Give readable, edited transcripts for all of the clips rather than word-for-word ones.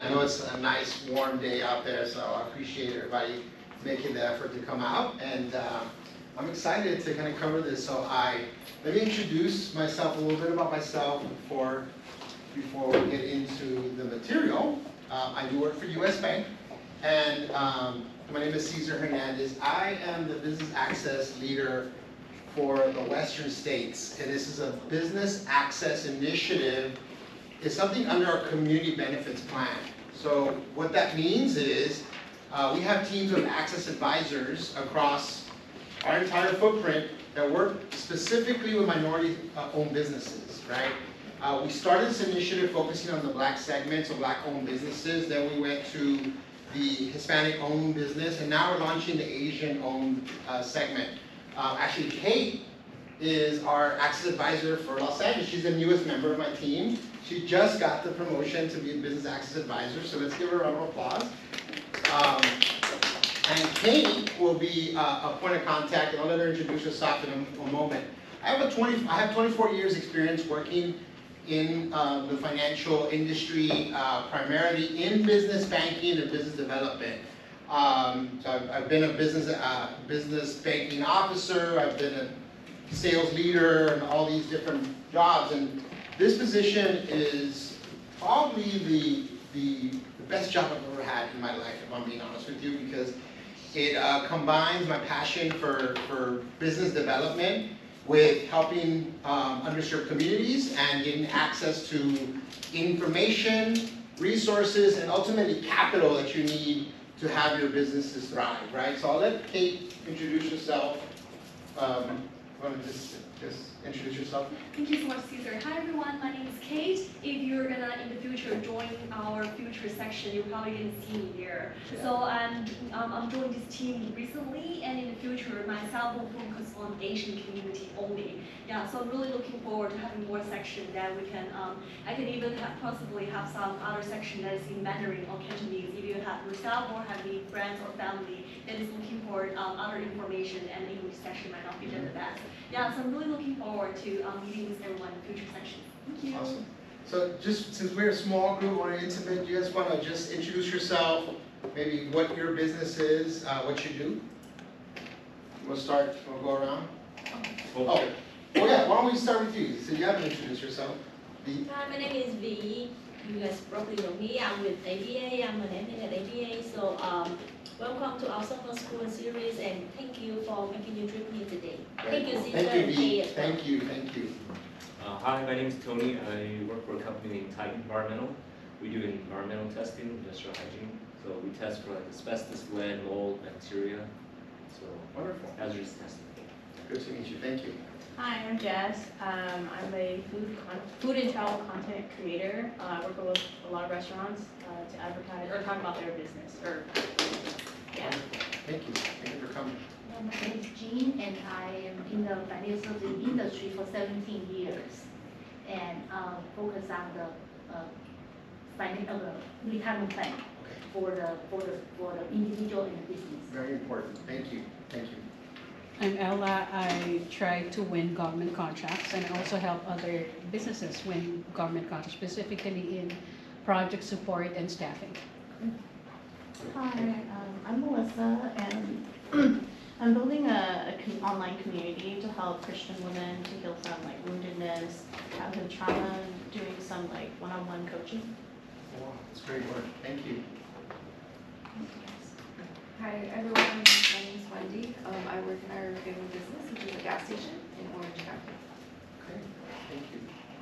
I know it's a nice warm day out there, so I appreciate everybody making the effort to come out, and I'm excited to kind of cover this. So let me introduce myself, a little bit about myself before we get into the material. I do work for US Bank, and my name is Cesar Hernandez. I am the business access leader for the Western states, and this is a business access initiative. It's something under our community benefits plan. So what that means is we have teams of access advisors across our entire footprint that work specifically with minority-owned businesses, right? We started this initiative focusing on the Black segment, so Black-owned businesses. Then we went to the Hispanic-owned business, and now we're launching the Asian-owned segment. Actually, Kate is our access advisor for Los Angeles. She's the newest member of my team. She just got the promotion to be a business access advisor, so let's give her a round of applause. And Kate will be a point of contact, and I'll let her introduce herself in a moment. I have 24 years experience working in the financial industry, primarily in business banking and business development. So I've been a business banking officer, I've been a sales leader, and all these different jobs. And this position is probably the best job I've ever had in my life, if I'm being honest with you, because it combines my passion for business development with helping underserved communities and getting access to information, resources, and ultimately capital that you need to have your businesses thrive, right? So I'll let Kate introduce herself. Want to just introduce yourself? Thank you so much, Cesar. Hi everyone, my name is Kate. If you're gonna in the future join our future section, you're probably gonna see me there. Yeah. So I'm joining this team recently, and in the future, myself will focus on Asian community only. Yeah, so I'm really looking forward to having more section that we can. I can even possibly have some other section that is in Mandarin or Cantonese. If you have yourself or have any friends or family that is looking for other information, and the English section might not be the best. Yeah, so I'm really looking forward to meeting with everyone in future sections. Thank you. Awesome. So just since we're a small group, we're intimate, do you guys want to just introduce yourself, maybe what your business is, what you do? We'll go around. Oh yeah, why don't we start with you? So you haven't introduced yourself. V. Hi, my name is V. You guys probably know me. I'm with ABA. I'm an admin at ABA. So welcome to our summer school series, and thank you for making your trip here today. Thank you, Cesar. Thank you, V. Thank you. Hi, my name is Tony. I work for a company named Type Environmental. We do environmental testing, industrial hygiene. So we test for like asbestos, lead, mold, bacteria. So Wonderful. Hazardous testing. Good to meet you. Thank you. Hi, I'm Jess. I'm a food and travel content creator. I work with a lot of restaurants to advertise or talk about their business. Yeah. Thank you. Thank you for coming. My name is Jean, and I am in the financial industry for 17 years, and focus on the retirement plan for the individual and the business. Very important. Thank you. Thank you. I'm Ella. I try to win government contracts and also help other businesses win government contracts, specifically in project support and staffing. Hi, I'm Melissa, and I'm building an online community to help Christian women to heal from like woundedness, childhood trauma, doing some like one-on-one coaching. Wow, that's great work. Thank you. Hi everyone, my name is Wendy. I work in our family business, which is a gas station in Orange County. Okay, thank you.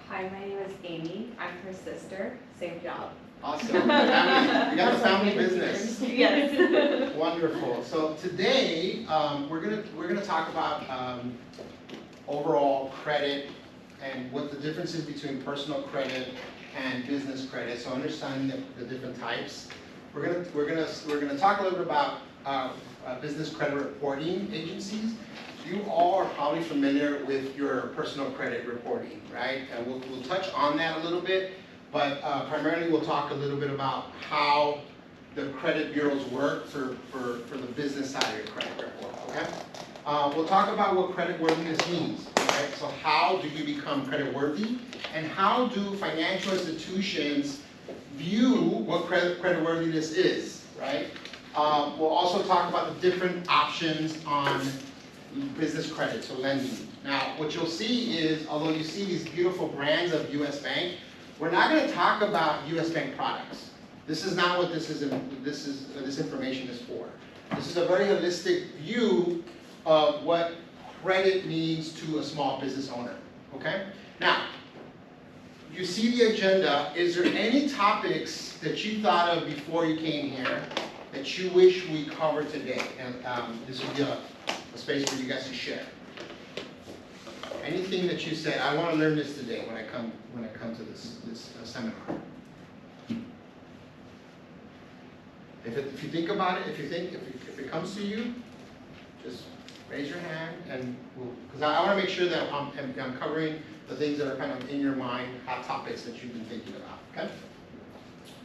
Hi, my name is Amy. I'm her sister. Same job. Awesome. You got the family business. Yes. Wonderful. So today we're gonna talk about overall credit and what the difference is between personal credit and business credit. So understanding the different types. We're gonna talk a little bit about business credit reporting agencies. You all are probably familiar with your personal credit reporting, right? And we'll touch on that a little bit, but primarily we'll talk a little bit about how the credit bureaus work for the business side of your credit report, okay? We'll talk about what creditworthiness means, right? So how do you become creditworthy, and how do financial institutions view what creditworthiness is, right? We'll also talk about the different options on business credit, so lending. Now, what you'll see is, although you see these beautiful brands of U.S. Bank, we're not going to talk about U.S. Bank products. This is not what this information is for. This is a very holistic view of what credit means to a small business owner, okay? Now, you see the agenda. Is there any topics that you thought of before you came here that you wish we covered today? And this would be a space for you guys to share. Anything that you said, I want to learn this today when I come to this seminar. If you think about it, if it comes to you, just raise your hand, and because I want to make sure that I'm covering the things that are kind of in your mind, hot topics that you've been thinking about. Okay.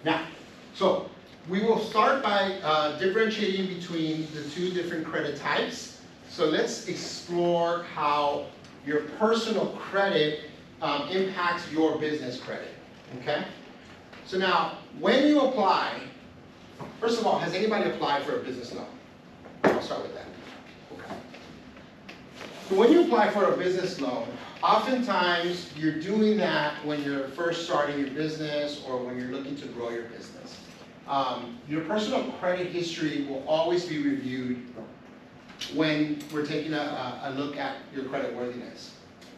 Now, so we will start by differentiating between the two different credit types. So let's explore how your personal credit impacts your business credit. Okay. So now, when you apply, first of all, has anybody applied for a business loan? I'll start with that. Okay. So when you apply for a business loan, oftentimes you're doing that when you're first starting your business or when you're looking to grow your business. Your personal credit history will always be reviewed when we're taking a look at your credit worthiness.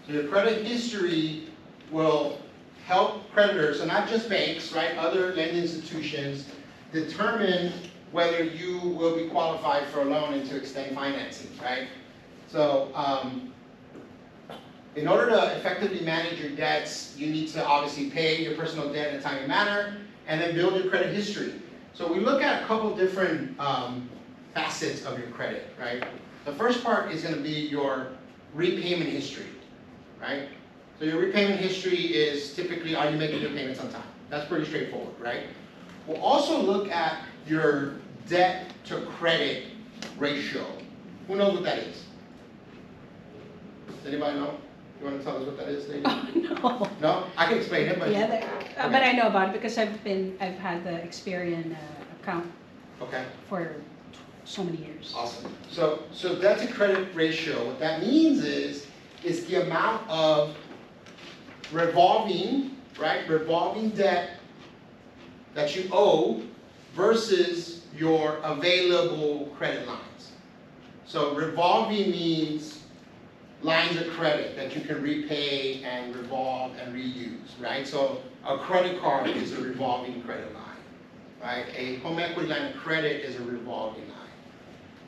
So your credit history will help creditors, so not just banks, right, other lending institutions, determine whether you will be qualified for a loan and to extend financing, right? So in order to effectively manage your debts, you need to obviously pay your personal debt in a timely manner and then build your credit history. So we look at a couple different facets of your credit, right? The first part is going to be your repayment history, right? So your repayment history is typically, are you making your payments on time? That's pretty straightforward, right? We'll also look at your debt to credit ratio. Who knows what that is? Does anybody know? You want to tell us what that is, lady? No. No? I can explain it, but... Yeah, okay. but I know about it because I've had the Experian account Okay. for so many years. Awesome. So debt to credit ratio, what that means is the amount of revolving debt that you owe versus your available credit lines. So revolving means lines of credit that you can repay and revolve and reuse, right? So a credit card is a revolving credit line, right? A home equity line of credit is a revolving line.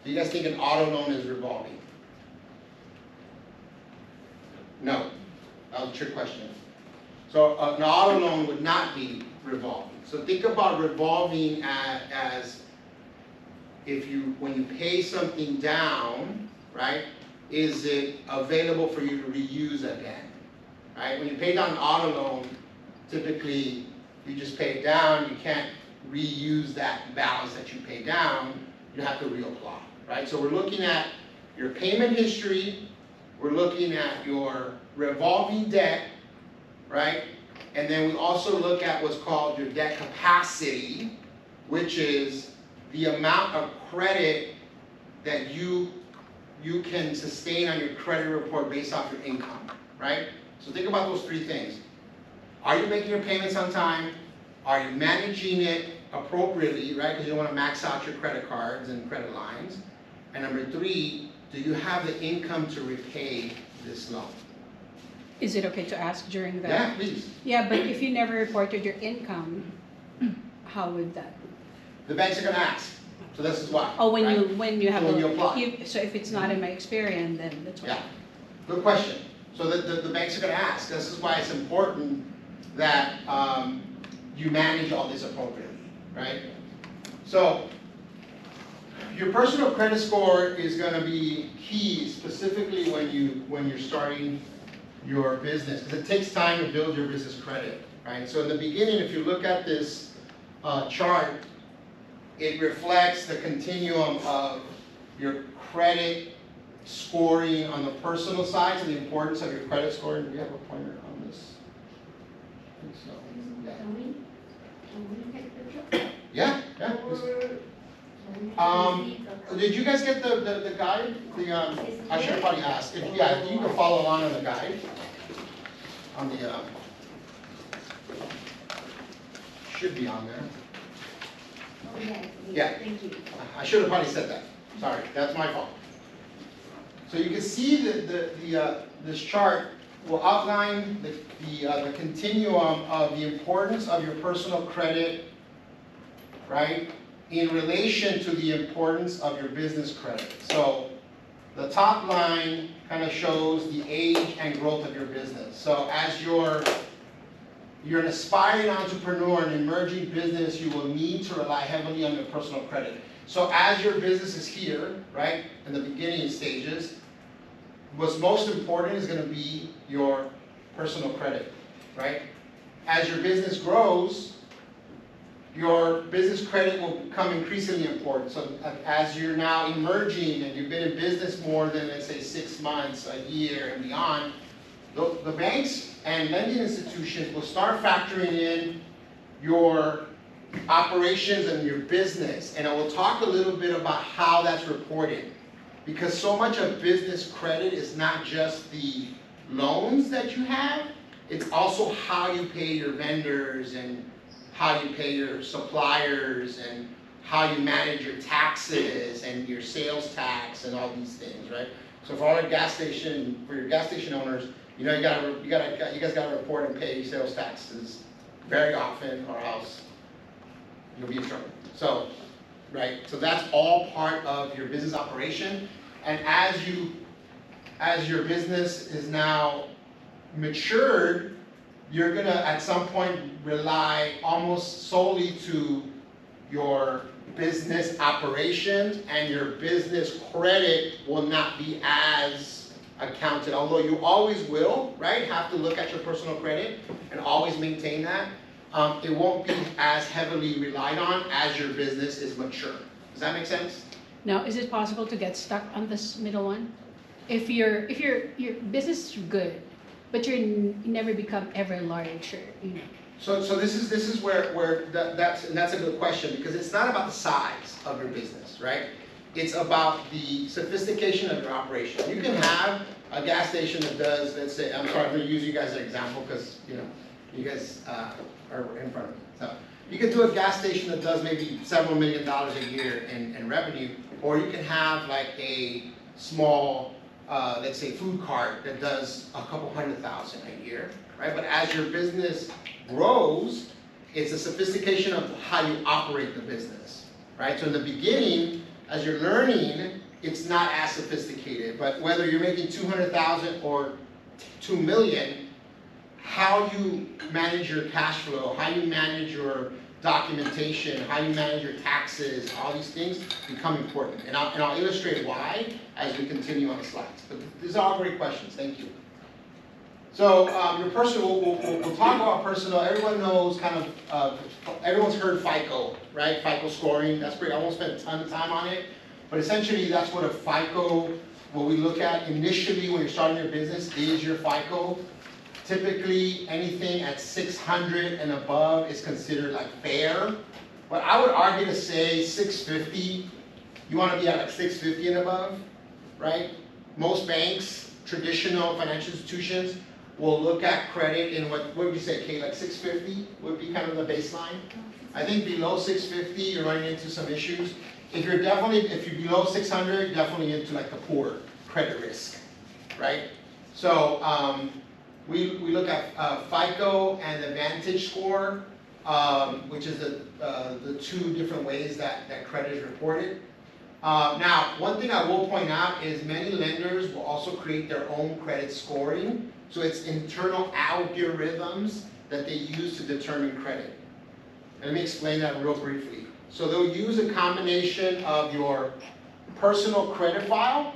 Do you guys think an auto loan is revolving? No, that was a trick question. So an auto loan would not be revolving. So think about revolving as when you pay something down, right? Is it available for you to reuse again, right? When you pay down an auto loan, typically you just pay it down. You can't reuse that balance that you pay down. You have to reapply, right? So we're looking at your payment history. We're looking at your revolving debt, right? And then we also look at what's called your debt capacity, which is the amount of credit that you can sustain on your credit report based off your income, right? So think about those three things. Are you making your payments on time? Are you managing it appropriately, right? Because you don't want to max out your credit cards and credit lines. And number three, do you have the income to repay this loan? Is it okay to ask during that? Yeah, please. Yeah, but if you never reported your income, how would that? The banks are going to ask. So this is why. Oh, when right? you have When you apply. so if it's not in my Experian, then that's why. Yeah, good question. So the banks are going to ask. This is why it's important that you manage all this appropriately, right? So your personal credit score is going to be key, specifically when you're starting your business, because it takes time to build your business credit, right? So in the beginning, if you look at this chart, it reflects the continuum of your credit scoring on the personal side, so the importance of your credit scoring. Do we have a pointer on this? I think so. Yeah. Can we take the Yeah, yeah. Did you guys get the guide? I should have probably asked. If, yeah, you can follow along on the guide. On the, should be on there. Oh, yes, Yeah. thank you. I should have probably said that. Sorry, that's my fault. So you can see this chart will outline the continuum of the importance of your personal credit, right, in relation to the importance of your business credit. So the top line kind of shows the age and growth of your business. So as you're an aspiring entrepreneur, an emerging business, you will need to rely heavily on your personal credit. So as your business is here, right, in the beginning stages, what's most important is going to be your personal credit, right? As your business grows, your business credit will become increasingly important. So as you're now emerging and you've been in business more than, let's say, 6 months, a year, and beyond, the banks and lending institutions will start factoring in your operations and your business. And I will talk a little bit about how that's reported. Because so much of business credit is not just the loans that you have, it's also how you pay your vendors and how you pay your suppliers and how you manage your taxes and your sales tax and all these things, right? So for your gas station owners, you know, you guys gotta report and pay sales taxes very often, or else you'll be in trouble. So, right, so that's all part of your business operation. And as your business is now matured, you're gonna at some point rely almost solely to your business operations, and your business credit will not be as accounted, although you always will, right, have to look at your personal credit and always maintain that. It won't be as heavily relied on as your business is mature. Does that make sense? Now, is it possible to get stuck on this middle one? If your business is good, but you never become ever larger, you know. So this is where that's a good question, because it's not about the size of your business, right? It's about the sophistication of your operation. You can have a gas station that does, let's say, I'm sorry, I'm going to use you guys as an example because, you know, you guys are in front of me. So you can do a gas station that does maybe several $1 million a year in revenue, or you can have like a small, let's say, food cart that does a couple $100,000 a year, right? But as your business grows, it's a sophistication of how you operate the business, right? So in the beginning, as you're learning, it's not as sophisticated, but whether you're making 200,000 or 2 million, how you manage your cash flow, how you manage your documentation, how you manage your taxes, all these things become important. And I'll illustrate why as we continue on the slides. But these are all great questions, thank you. So your personal, we'll talk about personal. Everyone knows kind of, everyone's heard FICO, right? FICO scoring, that's great. I won't spend a ton of time on it. But essentially that's what a FICO, what we look at initially when you're starting your business is your FICO. Typically anything at 600 and above is considered like fair. But I would argue to say 650, you want to be at like 650 and above, right? Most banks, traditional financial institutions, will look at credit in what would you say, Kate, like 650 would be kind of the baseline? I think below 650, you're running into some issues. If you're below 600, you're definitely into like the poor credit risk, right? So we look at FICO and the Vantage score, which is the two different ways that credit is reported. Now, one thing I will point out is many lenders will also create their own credit scoring. So it's internal algorithms that they use to determine credit. And let me explain that real briefly. So they'll use a combination of your personal credit file,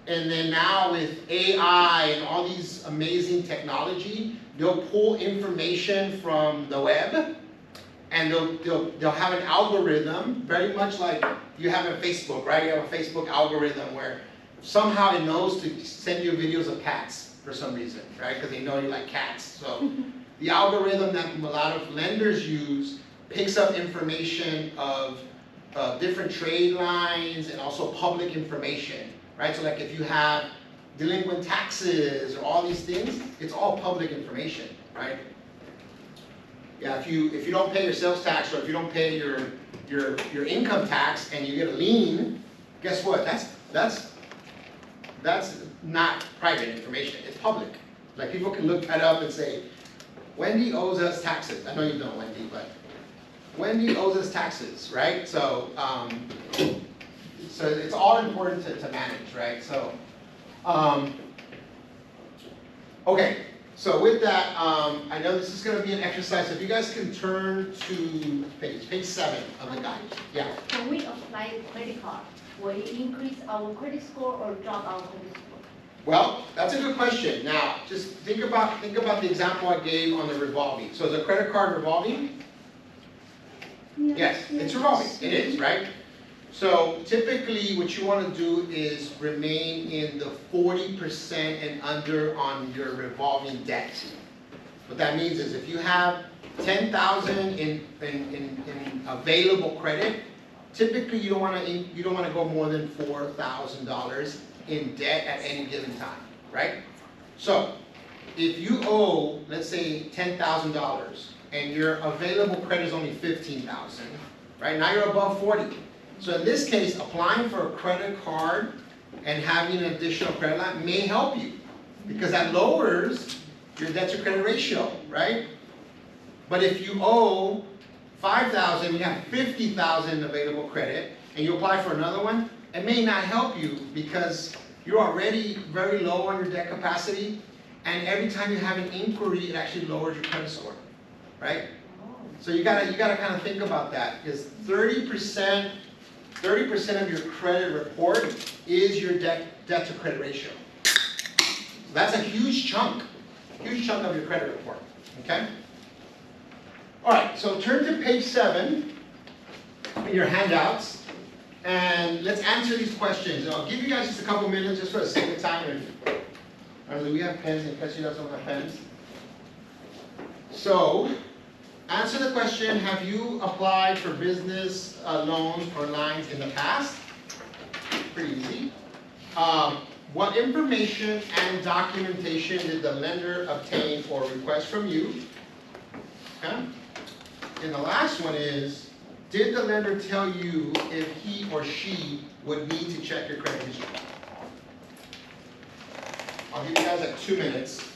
and then now with AI and all these amazing technology, they'll pull information from the web, and they'll have an algorithm, very much like you have a Facebook, right? You have a Facebook algorithm where somehow it knows to send you videos of cats for some reason, right? Because they know you like cats. So the algorithm that a lot of lenders use picks up information of different trade lines and also public information, right? So like if you have delinquent taxes or all these things, it's all public information, right? Yeah, if you don't pay your sales tax or if you don't pay your income tax and you get a lien, guess what? That's not private information. It's public. Like people can look that up and say, Wendy owes us taxes. I know you don't, Wendy, but Wendy owes us taxes, right? So so it's all important to manage, right? So okay. So with that, I know this is going to be an exercise. If you guys can turn to page 7 of the guide. Yeah. When we apply credit card, will it increase our credit score or drop our credit score? Well, that's a good question. Now, just think about the example I gave on the revolving. So is a credit card revolving? Yes, it's revolving. It is, right? So typically what you want to do is remain in the 40% and under on your revolving debt. What that means is if you have $10,000 in available credit, typically you don't want to go more than $4,000 in debt at any given time, right? So if you owe, let's say $10,000 and your available credit is only $15,000, right? Now you're above 40. So in this case, applying for a credit card and having an additional credit line may help you because that lowers your debt to credit ratio, right? But if you owe $5,000, you have $50,000 available credit, and you apply for another one, it may not help you because you're already very low on your debt capacity, and every time you have an inquiry, it actually lowers your credit score, right? So you gotta kind of think about that because 30% of your credit report is your debt to credit ratio. So that's a huge chunk of your credit report, okay? All right, so turn to page 7 in your handouts, and let's answer these questions. And I'll give you guys just a couple minutes just for the sake of time. Do we have pens in case you guys don't have pens? So, answer the question, have you applied for business loans or lines in the past? Pretty easy. What information and documentation did the lender obtain or request from you? Okay. And the last one is, did the lender tell you if he or she would need to check your credit history? I'll give you guys like 2 minutes.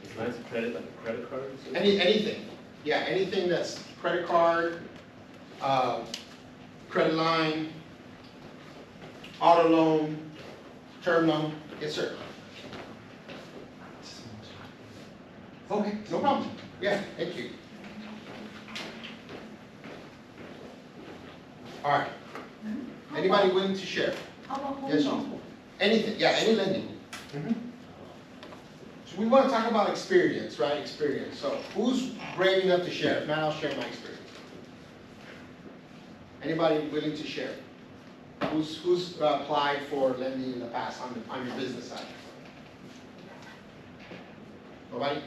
Is lines of credit like a credit card? Anything. Yeah, anything that's credit card, credit line, auto loan, term loan. Yes, sir. Okay, no problem. Yeah, thank you. All right. Anybody willing to share? How about home Yes, loan? anything. Yeah, any lending. So we want to talk about experience, right? Experience. So who's brave enough to share? If not, I'll share my experience. Anybody willing to share? Who's applied for lending in the past on your business side? Nobody?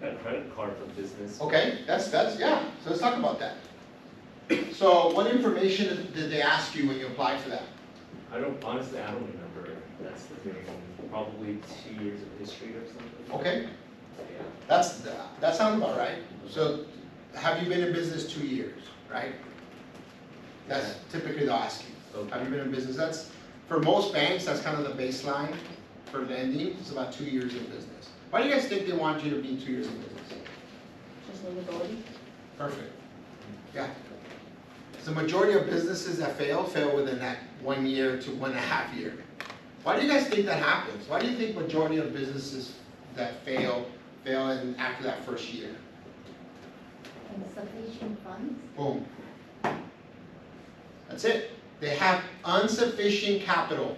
Got a credit card for business. Okay, that's yeah. So let's talk about that. So what information did they ask you when you applied for that? Honestly, I don't remember. That's the thing. Probably 2 years of history or something. Okay, Yeah. that sounds about right. So have you been in business 2 years, right? That's typically they'll ask you. Okay. Have you been in business? That's, for most banks, that's kind of the baseline for lending. It's about 2 years in business. Why do you guys think they want you to be 2 years in business? Just livability. Perfect. Yeah. The majority of businesses that fail within that 1 year to 1.5 years. Why do you guys think that happens? Why do you think majority of businesses that fail in after that first year? Insufficient funds? Boom. That's it. They have insufficient capital.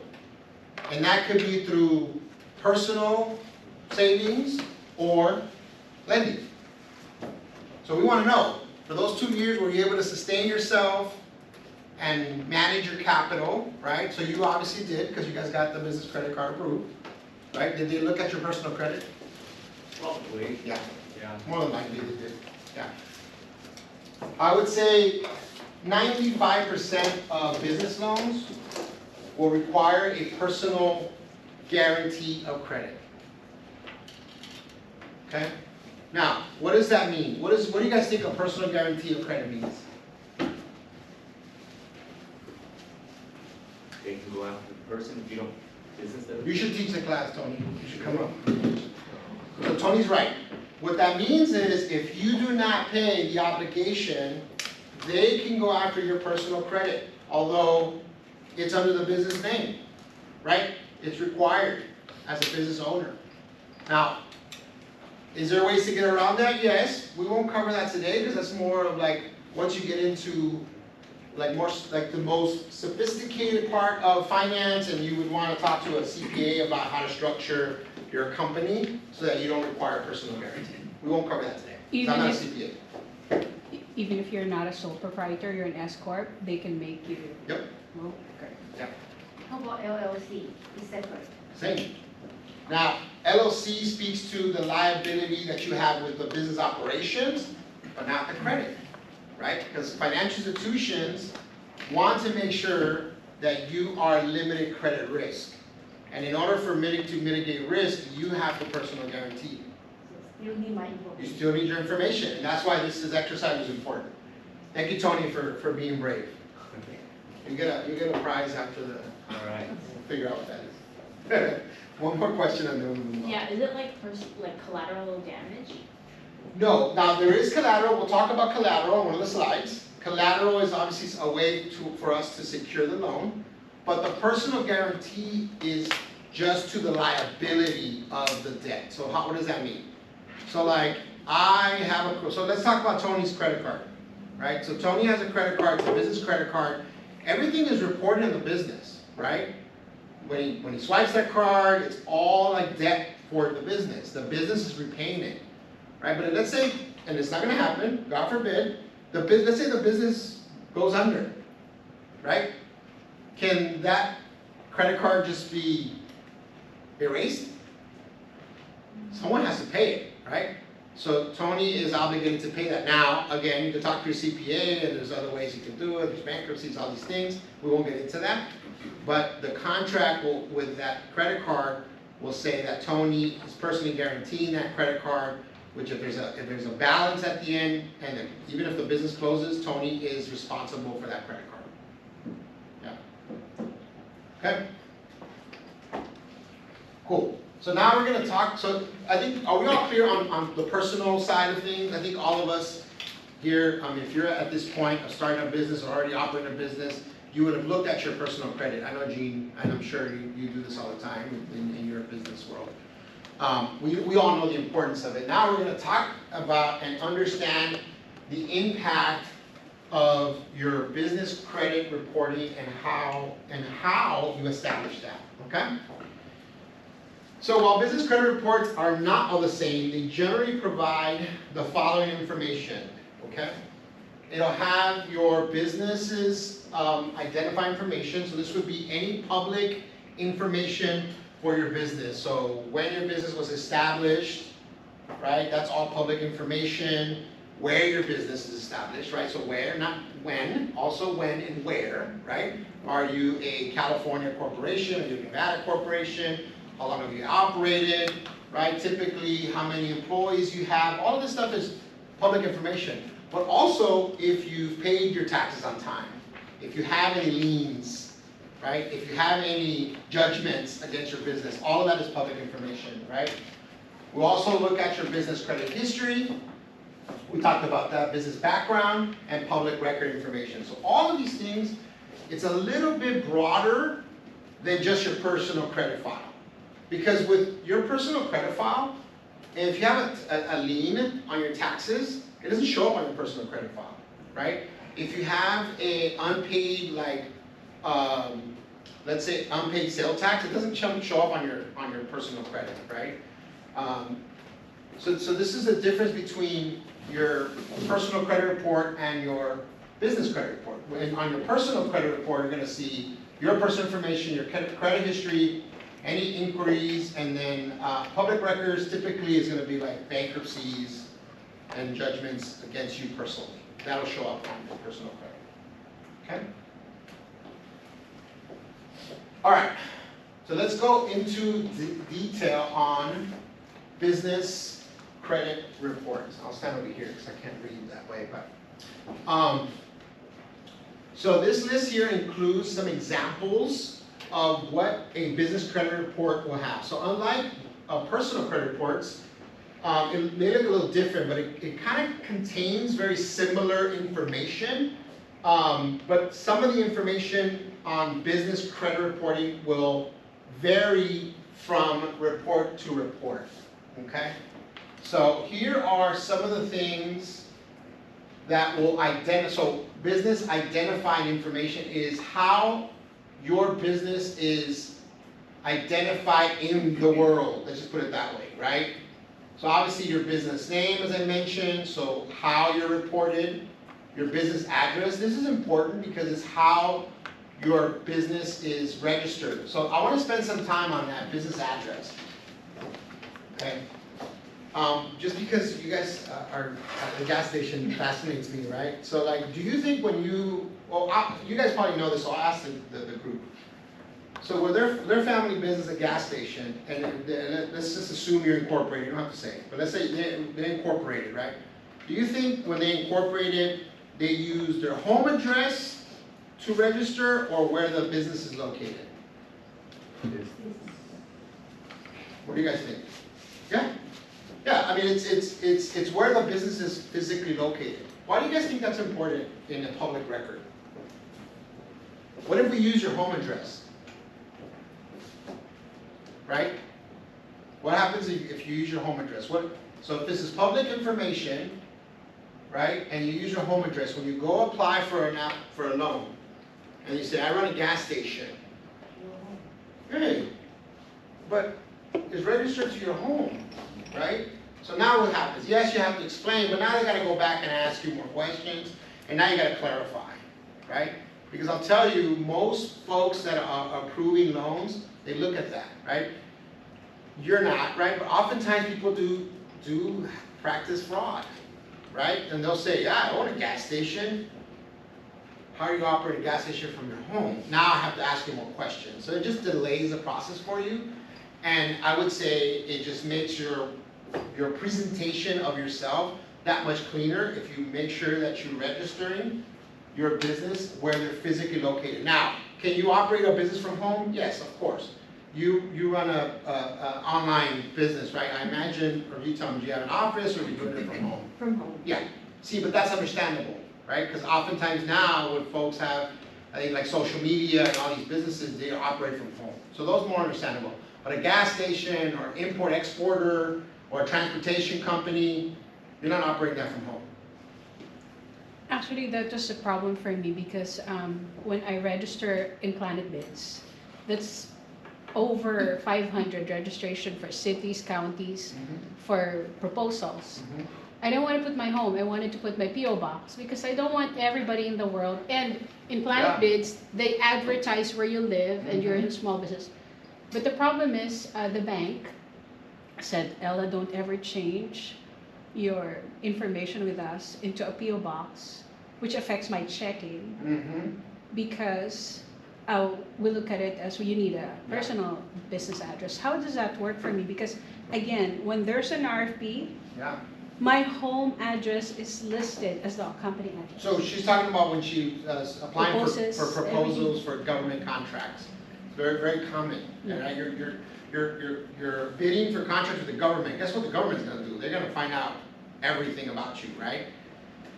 And that could be through personal savings or lending. So we want to know, for those 2 years, were you able to sustain yourself and manage your capital, right? So you obviously did, because you guys got the business credit card approved, right? Did they look at your personal credit? Probably. Yeah. Yeah. More than likely they did, yeah. I would say 95% of business loans will require a personal guarantee of credit. Okay? Now, what does that mean? What do you guys think a personal guarantee of credit means? They can go after the person if you don't, business doesn't. You should teach the class, Tony. You should come up. So Tony's right. What that means is if you do not pay the obligation, they can go after your personal credit, although it's under the business name, right? It's required as a business owner. Now, is there ways to get around that? Yes. We won't cover that today because that's more of like once you get into like more like the most sophisticated part of finance, and you would want to talk to a CPA about how to structure your company so that you don't require a personal guarantee. We won't cover that today. 'Cause I'm not a CPA. Even if you're not a sole proprietor, you're an S corp, they can make you. Yep. Oh, okay. How about LLC? Is separate? Same. Now, LLC speaks to the liability that you have with the business operations, but not the credit, right? Because financial institutions want to make sure that you are limited credit risk. And in order for to mitigate risk, you have the personal guarantee. So still need my You information. still need your information, and that's why this exercise is important. Thank you, Tony, for being brave. You get a prize after the, All right. figure out what that is. One more question and then we'll move on. Yeah, is it like collateral damage? No, now there is collateral, we'll talk about collateral on one of the slides. Collateral is obviously a way for us to secure the loan, but the personal guarantee is just to the liability of the debt. So what does that mean? So like, so let's talk about Tony's credit card, right? So Tony has a credit card, it's a business credit card. Everything is reported in the business, right? When he swipes that card, it's all like debt for the business. The business is repaying it, right? But let's say, and it's not gonna happen, God forbid, let's say the business goes under, right? Can that credit card just be erased? Someone has to pay it, right? So Tony is obligated to pay that. Now, again, you can talk to your CPA, and there's other ways you can do it, there's bankruptcies, all these things. We won't get into that. But the contract with that credit card will say that Tony is personally guaranteeing that credit card, which if there's a balance at the end, and even if the business closes, Tony is responsible for that credit card. Yeah. Okay? Cool. So now we're gonna talk, so I think, are we all clear on the personal side of things? I think all of us here, if you're at this point of starting a business or already operating a business, you would have looked at your personal credit. I know, Gene, and I'm sure you do this all the time in your business world. We all know the importance of it. Now we're going to talk about and understand the impact of your business credit reporting and how you establish that, okay? So while business credit reports are not all the same, they generally provide the following information, okay? It'll have your business's identify information, so this would be any public information for your business. So when your business was established, right, that's all public information. Where your business is established, right, so where, not when, also when and where, right? Are you a California corporation, are you a Nevada corporation, how long have you operated, right? Typically, how many employees you have, all of this stuff is public information. But also, if you've paid your taxes on time, if you have any liens, right? If you have any judgments against your business, all of that is public information, right? We'll also look at your business credit history. We talked about that, business background, and public record information. So all of these things, it's a little bit broader than just your personal credit file. Because with your personal credit file, if you have a lien on your taxes, it doesn't show up on your personal credit file, right? If you have a unpaid, like, let's say unpaid sales tax, it doesn't show up on your personal credit, right? So this is the difference between your personal credit report and your business credit report. On your personal credit report, you're going to see your personal information, your credit history, any inquiries, and then public records typically is going to be like bankruptcies and judgments against you personally. that'll show up on your personal credit. Okay? All right, so let's go into detail on business credit reports. I'll stand over here because I can't read that way, but so this list here includes some examples of what a business credit report will have. So unlike personal credit reports, it may look a little different, but it kind of contains very similar information. But some of the information on business credit reporting will vary from report to report. Okay? So here are some of the things that will identify. So business identifying information is how your business is identified in the world. Let's just put it that way, right? So obviously your business name, as I mentioned, so how you're reported, your business address. This is important because it's how your business is registered. So I want to spend some time on that business address. Okay. Just because you guys are at the gas station fascinates me, right? So like, do you think when you, well, you guys probably know this, so I'll ask the group. So with their family business, a gas station, and let's just assume you're incorporated, you don't have to say it, but let's say they're incorporated, right? Do you think when they incorporated, they use their home address to register or where the business is located? What do you guys think? Yeah? Yeah, I mean, it's where the business is physically located. Why do you guys think that's important in a public record? What if we use your home address? Right? What happens if you use your home address? So if this is public information, right, and you use your home address, when you go apply for a loan, and you say, I run a gas station. Hey, but it's registered to your home, right? So now what happens? Yes, you have to explain, but now they got to go back and ask you more questions, and now you got to clarify, right? Because I'll tell you, most folks that are approving loans, they look at that, right? You're not, right? But oftentimes people do practice fraud, right? And they'll say, yeah, I own a gas station. How do you operate a gas station from your home? Now I have to ask you more questions. So it just delays the process for you. And I would say it just makes your presentation of yourself that much cleaner if you make sure that you're registering your business where they're physically located. Now, can you operate a business from home? Yes, of course. You run a online business, right? I imagine, or you tell me, do you have an office or are you doing it from home? From home. Yeah. See, but that's understandable, right? Because oftentimes now when folks have, I think like social media and all these businesses, they operate from home. So those are more understandable. But a gas station or import-exporter or a transportation company, you're not operating that from home. Actually, that was a problem for me because when I register in Planet Bids, that's over 500 registration for cities, counties, for proposals. I don't want to put my home, I wanted to put my P.O. box because I don't want everybody in the world, and in Planet Bids, they advertise where you live and you're in a small business. But the problem is the bank said, Ella, don't ever change your information with us into a P.O. box, which affects my checking because we look at it as you need a personal business address. How does that work for me? Because again, when there's an RFP, my home address is listed as the company address. So she's talking about when she applying Proposes for proposals for government contracts. It's very, very common. Right? You're bidding for contracts with the government. Guess what the government's going to do? They're going to find out everything about you, right?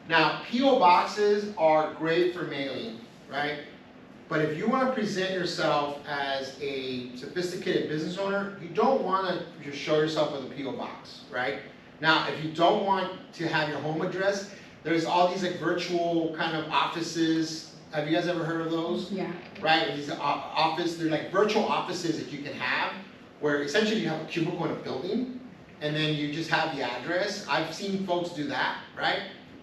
Now, P.O. boxes are great for mailing, right? But if you want to present yourself as a sophisticated business owner, you don't want to just show yourself with a P.O. box, right? Now, if you don't want to have your home address, there's all these like virtual kind of offices. Have you guys ever heard of those? Yeah. Right? These they're like virtual offices that you can have, where essentially you have a cubicle in a building, and then you just have the address. I've seen folks do that, right?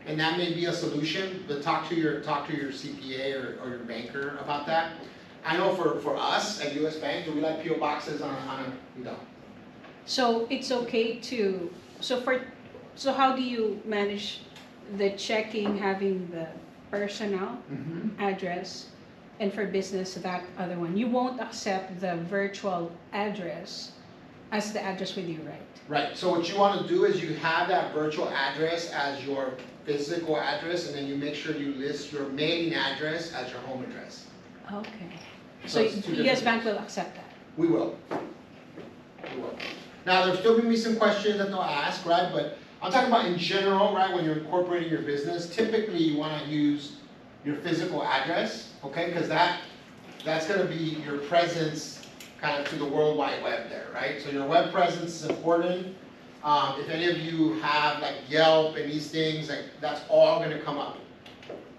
And that may be a solution, but talk to your CPA or your banker about that. I know for us at US Bank, do we like P.O. boxes on we don't. So it's okay to, so how do you manage the checking having the personal address, and for business, that other one. You won't accept the virtual address as the address with you, right? Right, so what you want to do is you have that virtual address as your physical address, and then you make sure you list your mailing address as your home address. Okay. So So it's two US different Bank things. will accept that? We will. We will. Now, there's still gonna be some questions that they'll ask, right? But I'm talking about in general, right? When you're incorporating your business, typically you wanna use your physical address, okay? Because that's gonna be your presence kind of to the World Wide Web there, right? So your web presence is important. If any of you have like Yelp and these things, like that's all gonna come up.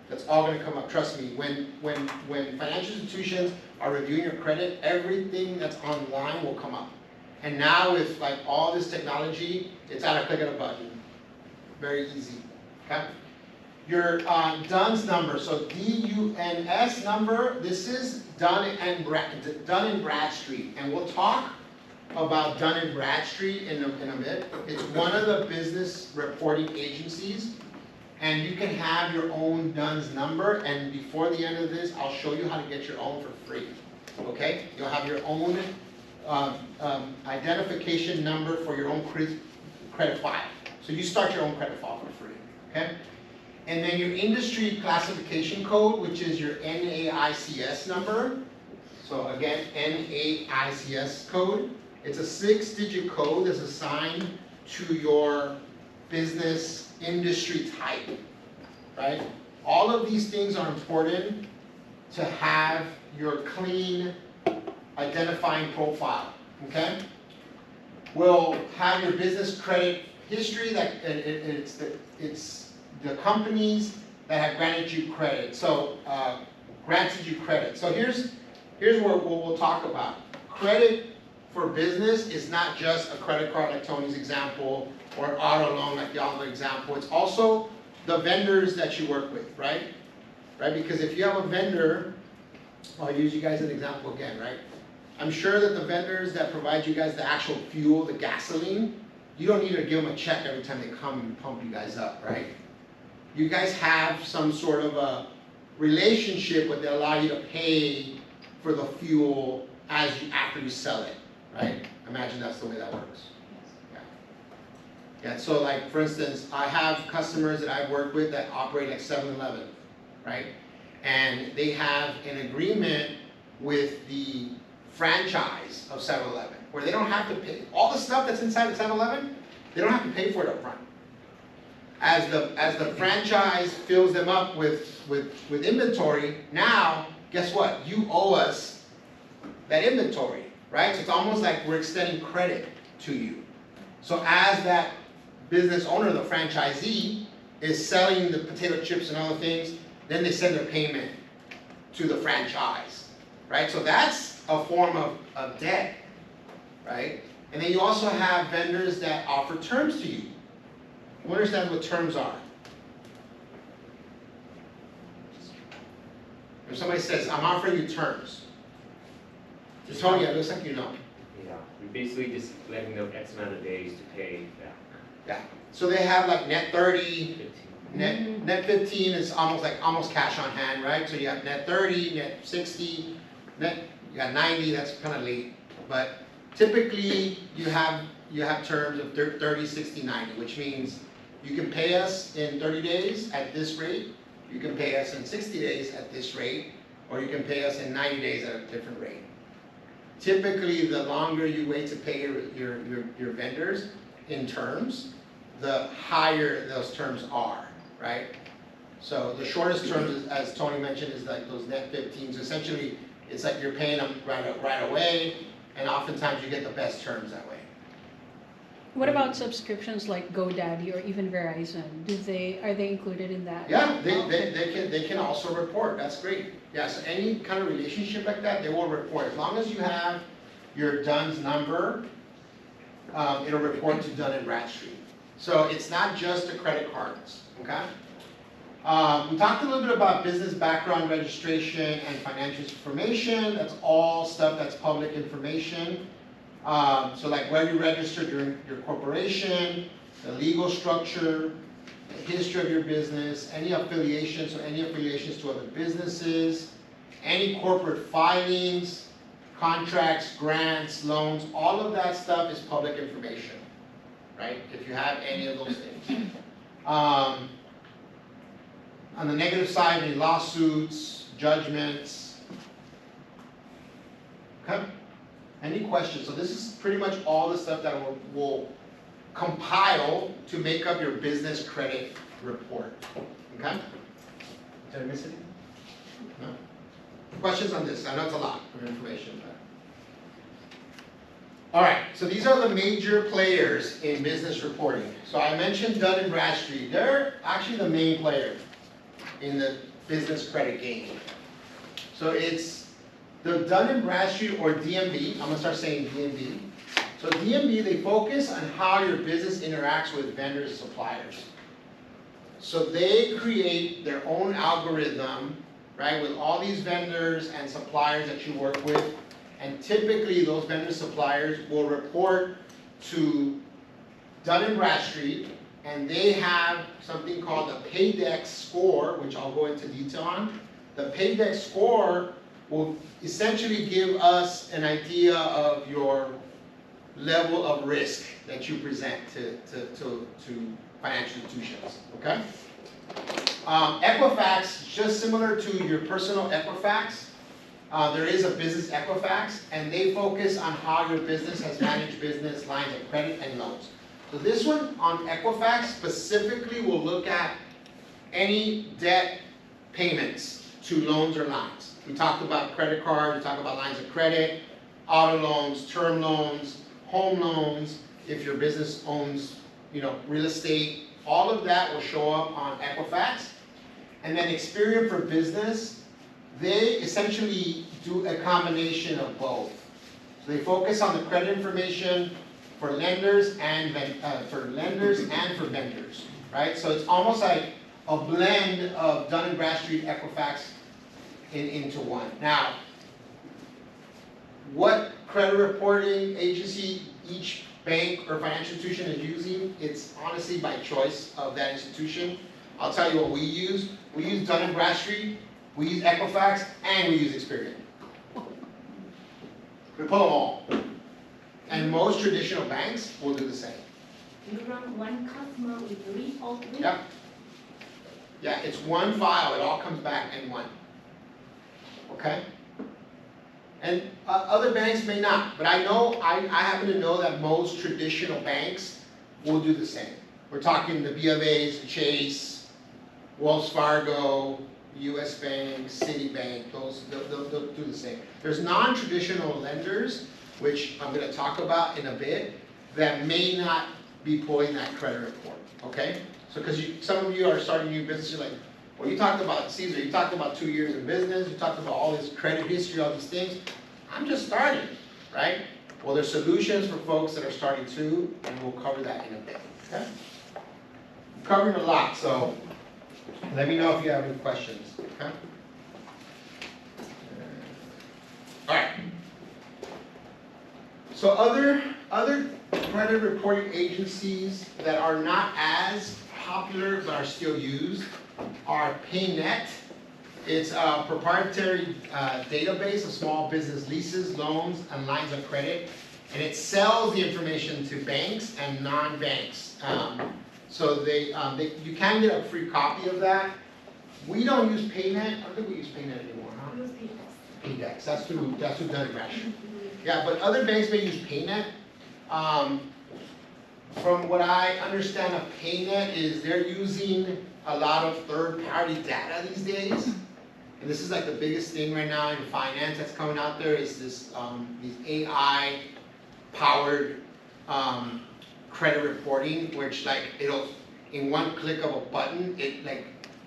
That's all gonna come up, trust me. When financial institutions are reviewing your credit, everything that's online will come up. And now with like all this technology, it's at a click of a button. Very easy, okay? Your DUNS number, so D-U-N-S number, this is Dun and Bradstreet. And we'll talk about Dun & Bradstreet in a bit. It's one of the business reporting agencies. And you can have your own DUNS number, and before the end of this, I'll show you how to get your own for free, okay? You'll have your own identification number for your own credit file. So you start your own credit file for free, okay? And then your industry classification code, which is your NAICS number. So again, NAICS code. It's a 6-digit code that's assigned to your business industry type, right? All of these things are important to have your clean identifying profile, okay? We'll have your business credit history, that it's the companies that have granted you credit. So granted you credit. So here's what we'll talk about. Credit for business is not just a credit card like Tony's example, or auto loan like the other example. It's also the vendors that you work with, right? Right? Because if you have a vendor, I'll use you guys as an example again, right? I'm sure that the vendors that provide you guys the actual fuel, the gasoline, you don't need to give them a check every time they come and pump you guys up, right? You guys have some sort of a relationship where they allow you to pay for the fuel after you sell it, right? Imagine that's the way that works. Yeah, so like for instance, I have customers that I've worked with that operate like 7-Eleven, right? And they have an agreement with the franchise of 7-Eleven, where they don't have to pay, all the stuff that's inside of 7-Eleven, they don't have to pay for it up front. As the franchise fills them up with inventory, now, guess what? You owe us that inventory, right? So it's almost like we're extending credit to you. So as that business owner, the franchisee, is selling the potato chips and other things, then they send their payment to the franchise, right? So that's a form of debt, right? And then you also have vendors that offer terms to you. Who understands what terms are? If somebody says, I'm offering you terms, just Tony, it looks like you know. Yeah, we basically just letting them X amount of days to pay back. Yeah. So they have like net 30, 15. net 15 is almost cash on hand, right? So you have net 30, net 60, you got 90, that's kind of late. But typically you have terms of 30, 60, 90, which means you can pay us in 30 days at this rate, you can pay us in 60 days at this rate, or you can pay us in 90 days at a different rate. Typically, the longer you wait to pay your vendors in terms, the higher those terms are, right? So the shortest terms, as Tony mentioned, is like those net 15s. Essentially, it's like you're paying them right away, and oftentimes you get the best terms that way. What about subscriptions like GoDaddy or even Verizon? Are they included in that? Yeah, Okay. they can also report. That's great. Yeah, so any kind of relationship like that, they will report. As long as you have your DUNS number, it'll report to Dun & Bradstreet. So it's not just the credit cards, okay? We talked a little bit about business background registration and financial information. That's all stuff that's public information. So like where you registered your corporation, the legal structure, history of your business, any affiliations to other businesses, any corporate filings, contracts, grants, loans, all of that stuff is public information, right? If you have any of those things. On the negative side, any lawsuits, judgments. Okay? Any questions? So this is pretty much all the stuff that we'll compile to make up your business credit report. Okay? Did I miss anything? No? Questions on this? I know it's a lot of information, but. All right, so these are the major players in business reporting. So I mentioned Dun & Bradstreet. They're actually the main player in the business credit game. So it's the Dun & Bradstreet, or DNB. I'm gonna start saying DNB. So DNB, they focus on how your business interacts with vendors and suppliers. So they create their own algorithm, right, with all these vendors and suppliers that you work with. And typically those vendor suppliers will report to Dun & Bradstreet, and they have something called the Paydex score, which I'll go into detail on. The Paydex score will essentially give us an idea of your level of risk that you present to financial institutions, okay? Equifax, just similar to your personal Equifax, there is a business Equifax, and they focus on how your business has managed business lines of credit and loans. So this one on Equifax specifically will look at any debt payments to loans or lines. We talked about credit cards, we talked about lines of credit, auto loans, term loans, home loans, if your business owns, real estate, all of that will show up on Equifax. And then Experian for Business, they essentially do a combination of both. So they focus on the credit information for lenders and for vendors, right? So it's almost like a blend of Dun & Bradstreet, Equifax into one. Now, what credit reporting agency each bank or financial institution is using, it's honestly by choice of that institution. I'll tell you what we use. We use Dun & Bradstreet, we use Equifax, and we use Experian. We pull them all. And most traditional banks will do the same. You run one customer with all three? Yep. Yeah, it's one file. It all comes back in one. Okay? And other banks may not, but I happen to know that most traditional banks will do the same. We're talking the B of A's, Chase, Wells Fargo, US Bank, Citibank, they'll do the same. There's non-traditional lenders, which I'm going to talk about in a bit, that may not be pulling that credit report, okay? So because some of you are starting new business, you're like, well, you talked about, Cesar, you talked about 2 years in business, you talked about all this credit history, all these things. I'm just starting, right? Well, there's solutions for folks that are starting too, and we'll cover that in a bit, okay? I'm covering a lot, so let me know if you have any questions, okay? All right. So other credit reporting agencies that are not as popular but are still used are PayNet. It's a proprietary database of small business leases, loans, and lines of credit, and it sells the information to banks and non-banks. So you can get a free copy of that. We don't use PayNet. I don't think we use PayNet anymore, huh? We use Paydex. Paydex. That's who Dun & Bradstreet. Yeah, but other banks may use PayNet. From what I understand of PayNet is they're using a lot of third-party data these days. And this is like the biggest thing right now in finance that's coming out there is this these AI-powered credit reporting, which like it'll in one click of a button, it like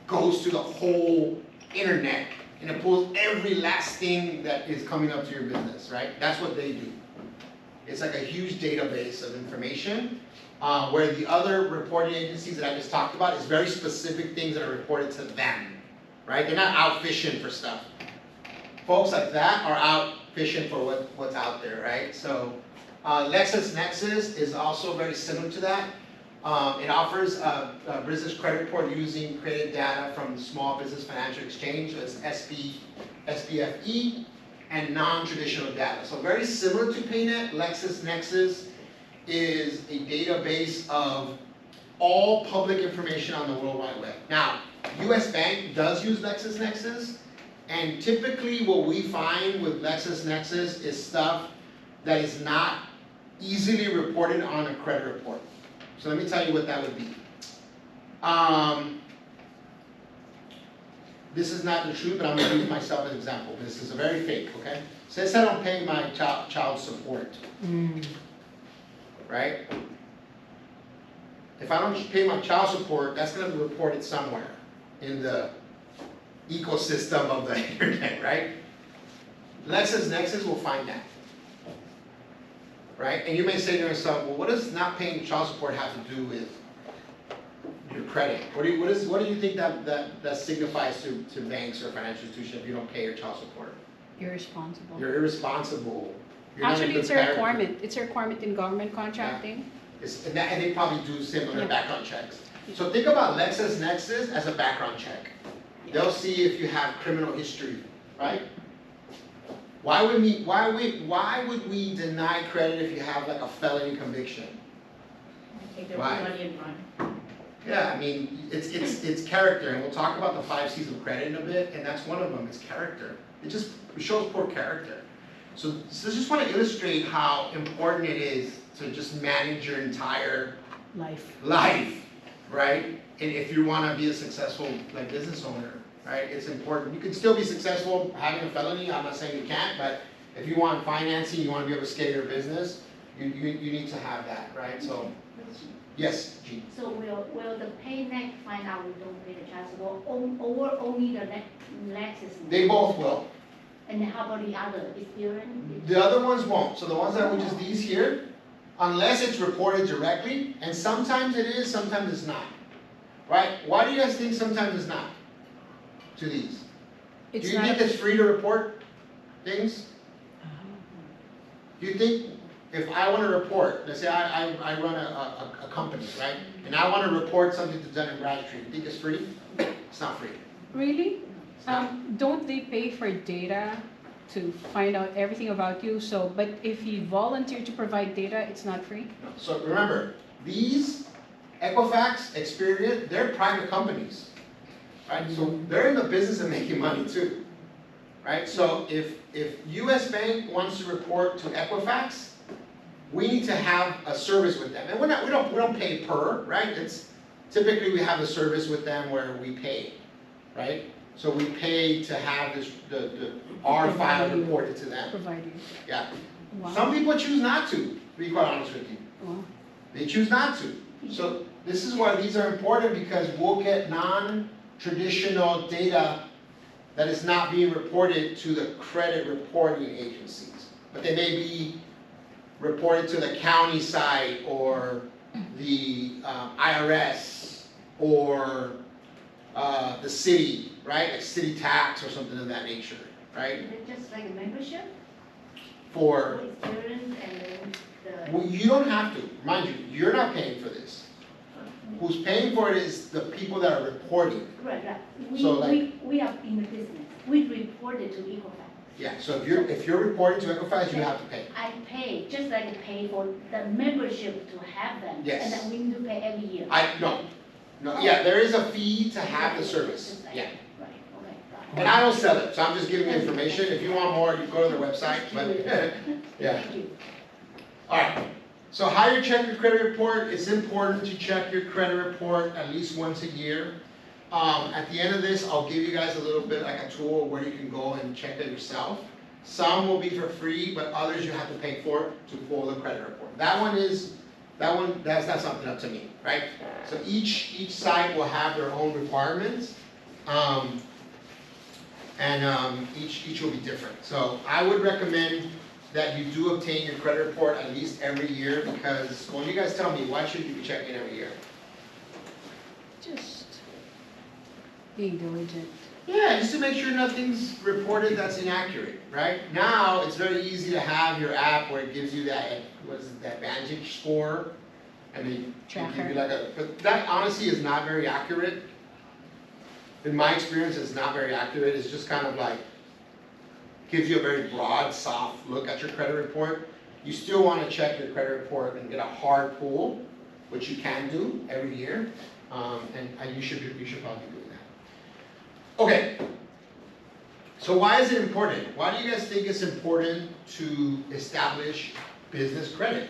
goes to the whole internet and it pulls every last thing that is coming up to your business, right? That's what they do. It's like a huge database of information, where the other reporting agencies that I just talked about is very specific things that are reported to them, right? They're not out fishing for stuff. Folks like that are out fishing for what's out there, right? So LexisNexis is also very similar to that. It offers a business credit report using credit data from the Small Business Financial Exchange, so it's SBFE, and non-traditional data. So very similar to PayNet, LexisNexis is a database of all public information on the World Wide Web. Now, US Bank does use LexisNexis, and typically what we find with LexisNexis is stuff that is not easily reported on a credit report. So let me tell you what that would be. This is not the truth, but I'm going to use myself as an example. This is a very fake, okay? Since I don't pay my child support, right? If I don't pay my child support, that's going to be reported somewhere in the ecosystem of the internet, right? LexisNexis will find that, right? And you may say to yourself, well, what does not paying child support have to do with your credit? What do you think that signifies to banks or financial institutions if you don't pay your child support? Irresponsible. You're irresponsible. You're not a Actually, good it's a parent. requirement. It's a requirement in government contracting. And they probably do similar Yeah. background checks. So think about LexisNexis as a background check. They'll see if you have criminal history, right? Why would we deny credit if you have like a felony conviction? Take their Why? money and run. Yeah, I mean, it's character, and we'll talk about the 5 C's of credit in a bit, and that's one of them, it's character. It shows poor character. So I just want to illustrate how important it is to just manage your entire Life. right? And if you want to be a successful like business owner, right? It's important. You can still be successful having a felony. I'm not saying you can't, but if you want financing, you want to be able to scale your business, you need to have that, right? So yes, Jean. So will the PayNet find out we don't pay the child support, or only the Lexis? They both will. And how about the other, Experian? The other ones won't. So the ones that which is these here, unless it's reported directly, and sometimes it is, sometimes it's not. Right? Why do you guys think sometimes it's not to these? It's Do you not think it's free to report things? Do you think if I want to report, let's say I run a company, right? And I want to report something to Dun & Bradstreet, you think it's free? It's not free. Really? It's not. Don't they pay for data to find out everything about you? So, but if you volunteer to provide data, it's not free? So remember, these Equifax, Experian, they're private companies, right? So they're in the business of making money too, right? So if US Bank wants to report to Equifax, we need to have a service with them, and we don't pay per, right? It's typically we have a service with them where we pay, right? So we pay to have this our file reported to them. Providing. Yeah. Wow. Some people choose not to be quite honest with you. Wow. They choose not to. So this is why these are important, because we'll get non-traditional data that is not being reported to the credit reporting agencies. But they may be reported to the county side or the IRS or the city, right? Like city tax or something of that nature, right? Is it just like a membership? For, Experian and then the. well, you don't have to. Mind you, you're not paying for this. Who's paying for it is the people that are reporting. Right. So, like- We are in the business. We report it to Equifax. Yeah, so if you're reporting to Equifax, you have to pay. I pay, just like I pay for the membership to have them. Yes. And then we need to pay every year. No, yeah, there is a fee to have the service, Just like- yeah. Right, okay. And I don't sell it, so I'm just giving you information. If you want more, you go to their website, but, yeah. Thank you. All right, so how you check your credit report, it's important to check your credit report at least once a year. At the end of this, I'll give you guys a little bit like a tool where you can go and check it yourself. Some will be for free, but others you have to pay for to pull the credit report. That's not something up to me, right? So each site will have their own requirements, and each will be different. So I would recommend that you do obtain your credit report at least every year, because, well, you guys tell me, why should you be checking every year? Just being diligent. Yeah, just to make sure nothing's reported that's inaccurate, right? Now, it's very easy to have your app where it gives you that, what is it, that Vantage score, I mean, they give Tracker. you like but that honestly is not very accurate. In my experience, it's not very accurate. It's just kind of like, gives you a very broad, soft look at your credit report. You still want to check your credit report and get a hard pull, which you can do every year, and you should probably be doing that. Okay, so why is it important? Why do you guys think it's important to establish business credit?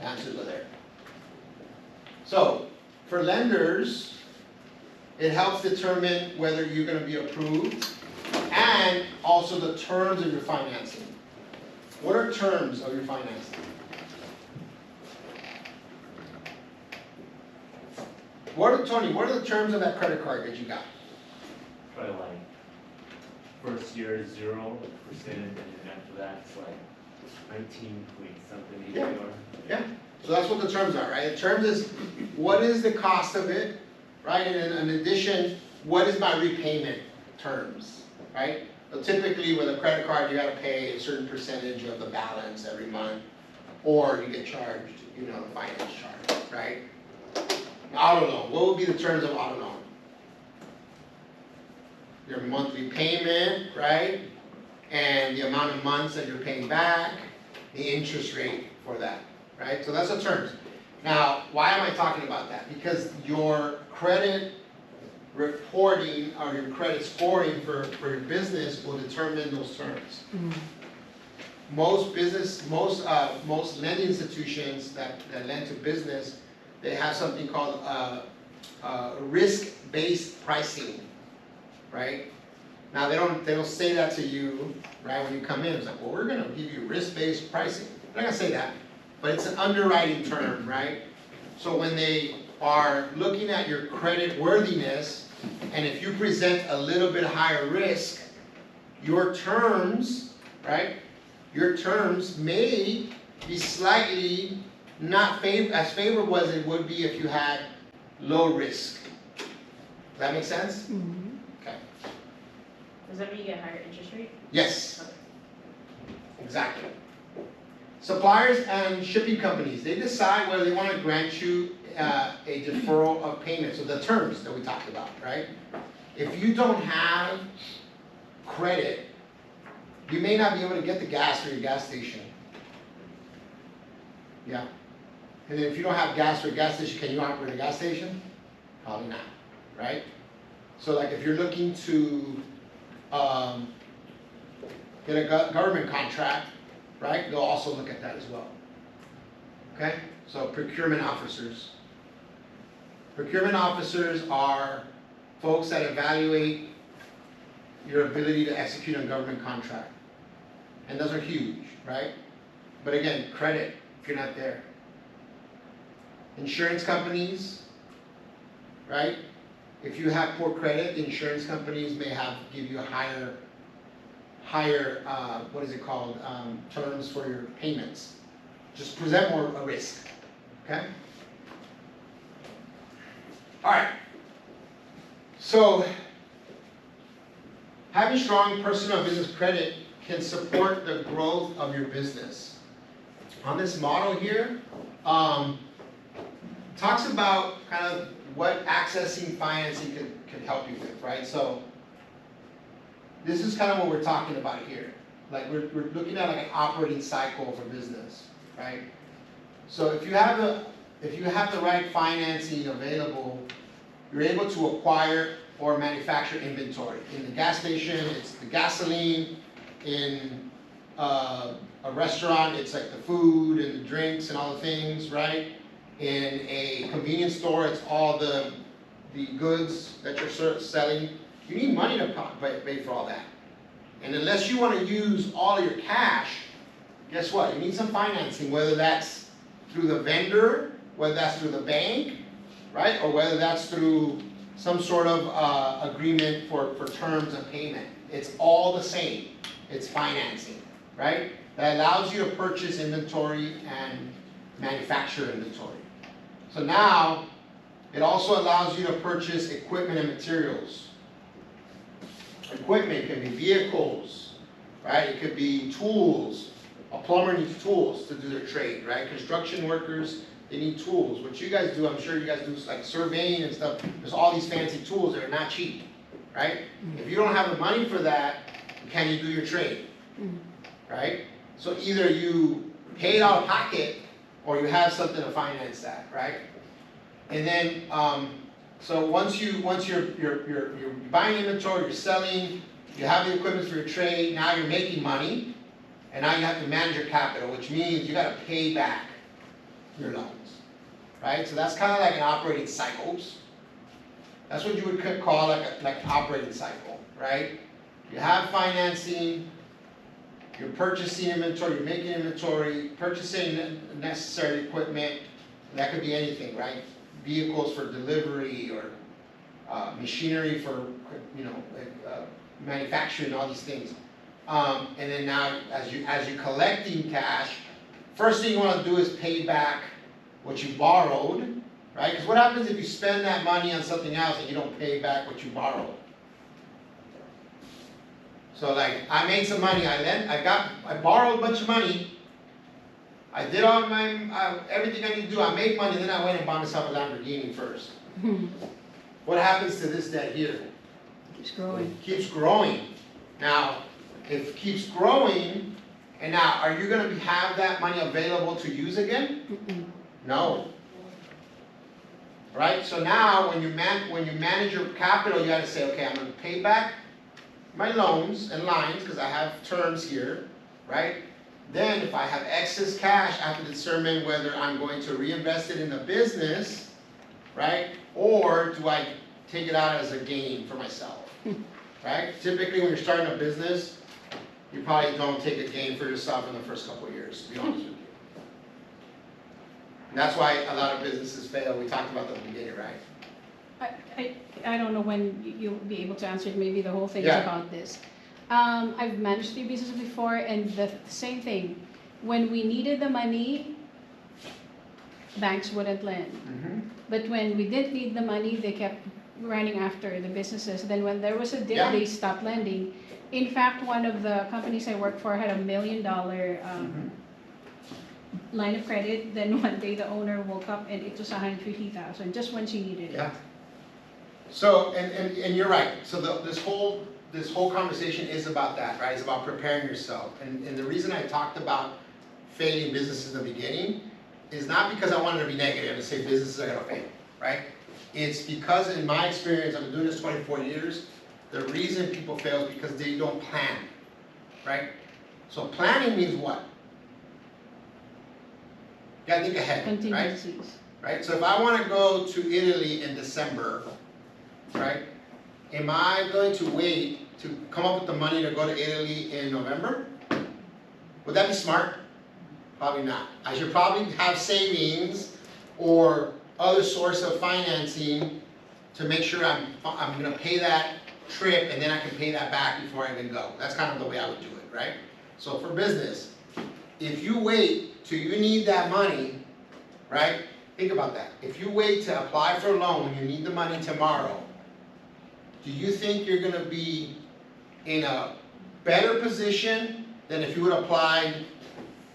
Answers are there. So, for lenders, it helps determine whether you're going to be approved and also the terms of your financing. What are terms of your financing? Tony, what are the terms of that credit card that you got? Probably like first year 0%, and then after that it's like 19 point something Yeah. APR. Yeah, so that's what the terms are, right? The terms is, what is the cost of it, right? And then in addition, what is my repayment terms, right? So typically with a credit card, you gotta pay a certain percentage of the balance every month, or you get charged, the finance charge, right? Auto loan, what would be the terms of auto loan? Your monthly payment, right? And the amount of months that you're paying back, the interest rate for that, right? So that's the terms. Now, why am I talking about that? Because your credit reporting or your credit scoring for your business will determine those terms. Most lending institutions that lend to business, they have something called risk-based pricing, right? Now they don't say that to you, right, when you come in. It's like, well, we're gonna give you risk-based pricing. They're not gonna say that, but it's an underwriting term, right? So when they are looking at your credit worthiness, and if you present a little bit higher risk, your terms, right? Your terms may be slightly not as favorable as it would be if you had low risk. Does that make sense? Okay. Does that mean you get a higher interest rate? Yes. Exactly. Suppliers and shipping companies, they decide whether they want to grant you a deferral of payment. So the terms that we talked about, right? If you don't have credit, you may not be able to get the gas for your gas station. Yeah. And then if you don't have gas for a gas station, can you operate a gas station? Probably not, right? So like if you're looking to get a government contract, right? They'll also look at that as well. Okay? So procurement officers. Procurement officers are folks that evaluate your ability to execute a government contract. And those are huge, right? But again, credit, if you're not there. Insurance companies, right? If you have poor credit, the insurance companies may give you a higher what is it called, terms for your payments. Just present more a risk, okay? All right. So, having strong personal business credit can support the growth of your business. On this model here, talks about kind of what accessing financing can help you with, right? So this is kind of what we're talking about here. Like we're looking at like an operating cycle for business, right? So if you have the right financing available, you're able to acquire or manufacture inventory. In the gas station, it's the gasoline. In a restaurant, it's like the food and the drinks and all the things, right? In a convenience store, it's all the goods that you're selling. You need money to pay for all that. And unless you want to use all of your cash, guess what? You need some financing, whether that's through the vendor, whether that's through the bank, right? Or whether that's through some sort of agreement for terms of payment. It's all the same. It's financing, right? That allows you to purchase inventory and manufacture inventory. So now, it also allows you to purchase equipment and materials. Equipment can be vehicles, right? It could be tools. A plumber needs tools to do their trade, right? Construction workers, they need tools. What you guys do, I'm sure you guys do like surveying and stuff. There's all these fancy tools that are not cheap, right? If you don't have the money for that, can you do your trade, right? So either you pay it out of pocket or you have something to finance that, right? And then, so once you're buying inventory, you're selling, you have the equipment for your trade, now you're making money, and now you have to manage your capital, which means you gotta pay back your loans, right? So that's kind of like an operating cycles. That's what you would call like an operating cycle, right? You have financing, you're purchasing inventory, you're making inventory, purchasing necessary equipment, that could be anything, right? Vehicles for delivery or machinery for, manufacturing, all these things. And then now, as you're collecting cash, first thing you want to do is pay back what you borrowed, right? Because what happens if you spend that money on something else and you don't pay back what you borrowed? So like, I made some money, I borrowed a bunch of money, I did all my, everything I need to do, I made money, then I went and bought myself a Lamborghini first. What happens to this debt here? Keeps growing. It keeps growing. Now, if it keeps growing, and now, are you gonna have that money available to use again? No. Right, so now, when you manage your capital, you gotta say, okay, I'm gonna pay back my loans and lines, because I have terms here, right? Then, if I have excess cash, I have to determine whether I'm going to reinvest it in the business, right? Or do I take it out as a gain for myself, right? Typically, when you're starting a business, you probably don't take a gain for yourself in the first couple of years, to be honest with you. And that's why a lot of businesses fail. We talked about that at the beginning, right? I don't know when you'll be able to answer it, maybe the whole thing is Yeah. about this. I've managed 3 businesses before, and the same thing. When we needed the money, banks wouldn't lend. But when we didn't need the money, they kept running after the businesses. Then when there was a dip, Yeah. they stopped lending. In fact, one of the companies I worked for had $1 million line of credit. Then one day the owner woke up and it was $150,000 just when she needed it. Yeah. So, and you're right. So this whole conversation is about that, right? It's about preparing yourself. And the reason I talked about failing businesses in the beginning is not because I wanted to be negative and say businesses are gonna fail, right? It's because in my experience, I've been doing this 24 years, the reason people fail is because they don't plan, right? So planning means what? You gotta think ahead, right? Contingencies. Right? So if I wanna go to Italy in December, right? Am I going to wait to come up with the money to go to Italy in November? Would that be smart? Probably not. I should probably have savings or other source of financing to make sure I'm gonna pay that trip and then I can pay that back before I even go. That's kind of the way I would do it, right? So for business, if you wait till you need that money, right? Think about that. If you wait to apply for a loan when you need the money tomorrow, do you think you're gonna be in a better position than if you would apply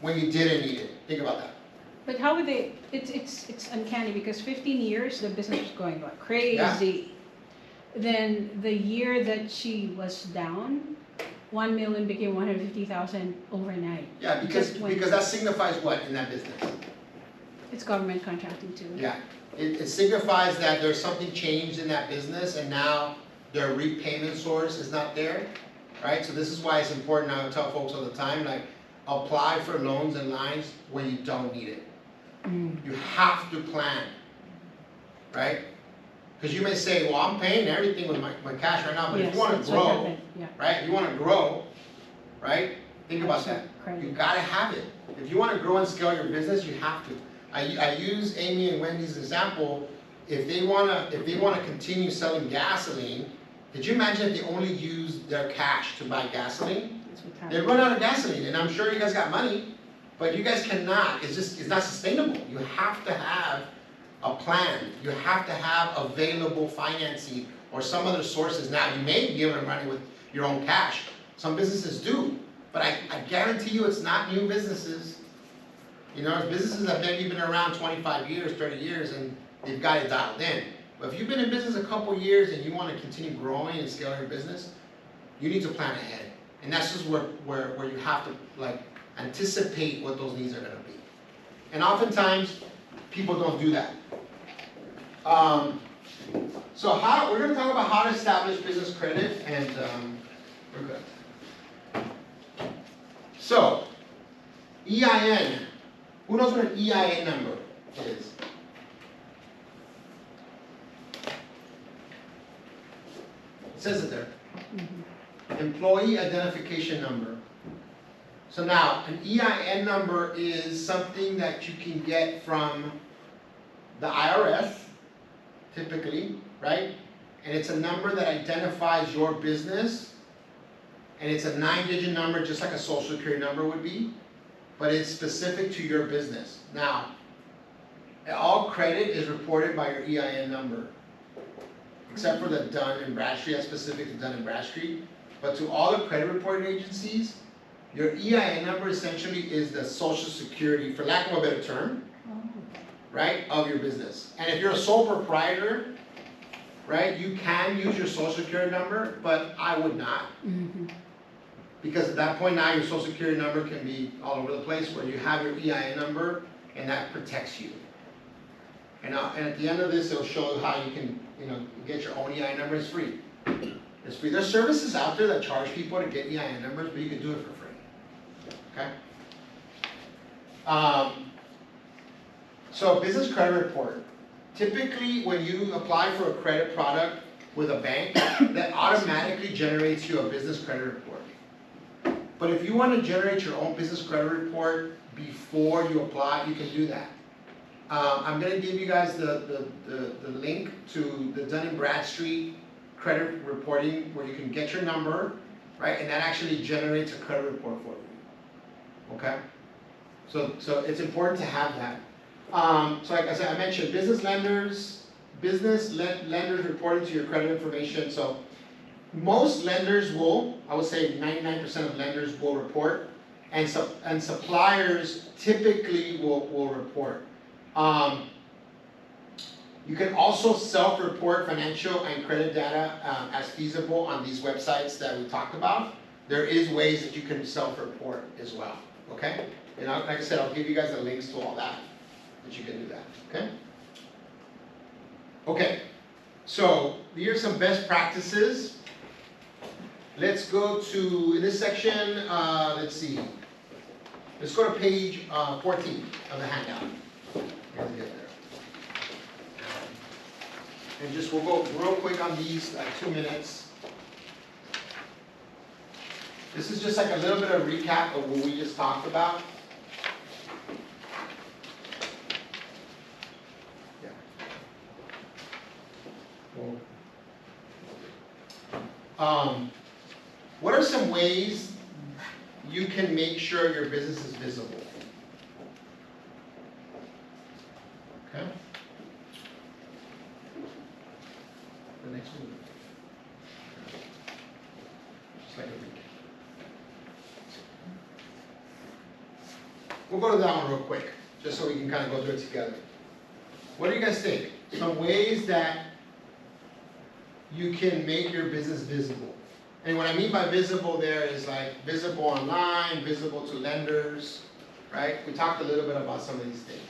when you didn't need it? Think about that. But how would they, it's uncanny because 15 years the business was going like crazy. Then the year that she was down, 1 million became 150,000 overnight. Yeah, because that signifies what in that business? It's government contracting too. Yeah, it signifies that there's something changed in that business and now their repayment source is not there, right? So this is why it's important, I would tell folks all the time, like, apply for loans and lines when you don't need it. You have to plan, right? Because you may say, well, I'm paying everything with my cash right now, but if you want to grow, right? If you want to grow, right? Think about that. You gotta have it. If you want to grow and scale your business, you have to. I use Amy and Wendy's example. If they wanna continue selling gasoline, could you imagine if they only used their cash to buy gasoline? They'd run out of gasoline, and I'm sure you guys got money, but you guys cannot. It's not sustainable. You have to have a plan. You have to have available financing or some other sources. Now, you may be able to run it with your own cash. Some businesses do, But I guarantee you it's not new businesses. You know, it's businesses that maybe been around 25 years, 30 years, and they've got it dialed in. But if you've been in business a couple years and you want to continue growing and scaling your business, you need to plan ahead. And that's just where you have to like anticipate what those needs are going to be. And oftentimes, people don't do that. So we're going to talk about how to establish business credit, and we're good. So, EIN. Who knows what an EIN number is? It says it there. Employee identification number. So now, an EIN number is something that you can get from the IRS, typically, right? And it's a number that identifies your business, and it's a 9-digit number, just like a social security number would be, but it's specific to your business. Now, all credit is reported by your EIN number, except for the Dun & Bradstreet, that's specific to Dun & Bradstreet. But to all the credit reporting agencies, your EIN number essentially is the social security, for lack of a better term, right, of your business. And if you're a sole proprietor, right, you can use your social security number, but I would not. Because at that point now, your social security number can be all over the place, where you have your EIN number, and that protects you. And at the end of this, it'll show you how you can, get your own EIN number. It's free. It's free. There's services out there that charge people to get EIN numbers, but you can do it for free. Okay? So business credit report. Typically, when you apply for a credit product with a bank, that automatically generates you a business credit report. But if you want to generate your own business credit report before you apply, you can do that. I'm going to give you guys the link to the Dun & Bradstreet credit reporting, where you can get your number, right, and that actually generates a credit report for you. Okay? So it's important to have that. So like I said, I mentioned business lenders reporting to your credit information. So most lenders will, I would say 99% of lenders will report, and suppliers typically will report. You can also self-report financial and credit data as feasible on these websites that we talked about. There is ways that you can self-report as well, okay? And like I said, I'll give you guys the links to all that you can do that, okay? Okay, so here are some best practices. Let's go to, in this section, let's see. Let's go to page 14 of the handout. Let's get there. And we'll go real quick on these, 2 minutes. This is just like a little bit of recap of what we just talked about. What are some ways you can make sure your business is visible? Okay. The next one. Just like a recap. We'll go to that one real quick, just so we can kind of go through it together. What do you guys think? Some ways that you can make your business visible. And what I mean by visible there is like visible online, visible to lenders, right? We talked a little bit about some of these things.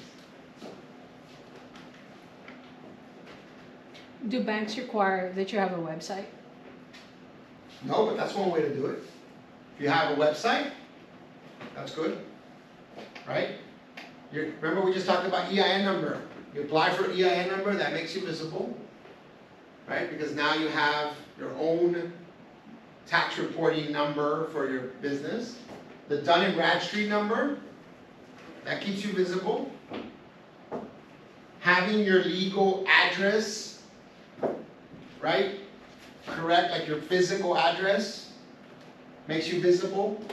Do banks require that you have a website? No, but that's one way to do it. If you have a website, that's good, right? Remember we just talked about EIN number. You apply for EIN number, that makes you visible, right? Because now you have your own tax reporting number for your business. The Dun & Bradstreet number, that keeps you visible. Having your legal address, right? Correct, like your physical address, makes you visible.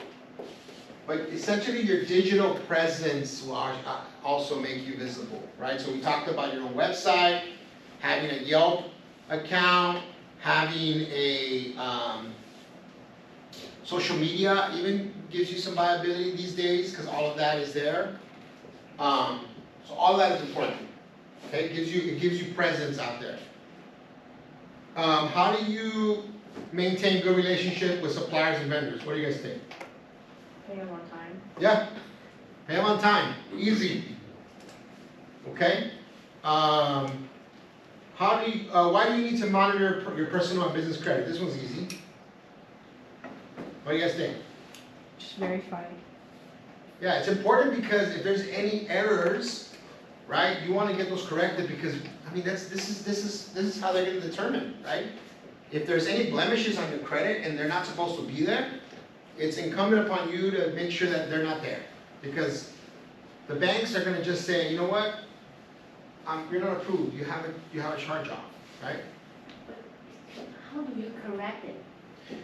But essentially your digital presence will also make you visible, right? So we talked about your own website, having a Yelp account, having a social media even gives you some viability these days, because all of that is there. So all of that is important. Okay, it gives you presence out there. How do you maintain good relationship with suppliers and vendors? What do you guys think? Pay them on time. Yeah, pay them on time, easy. Okay. How do you? Why do you need to monitor your personal and business credit? This one's easy. What do you guys think? Just verify. Yeah, it's important because if there's any errors, right, you want to get those corrected, because I mean this is how they're going to determine, right? If there's any blemishes on your credit and they're not supposed to be there, it's incumbent upon you to make sure that they're not there, because the banks are going to just say, you know what, you're not approved. You have a charge-off, right? How do you correct it?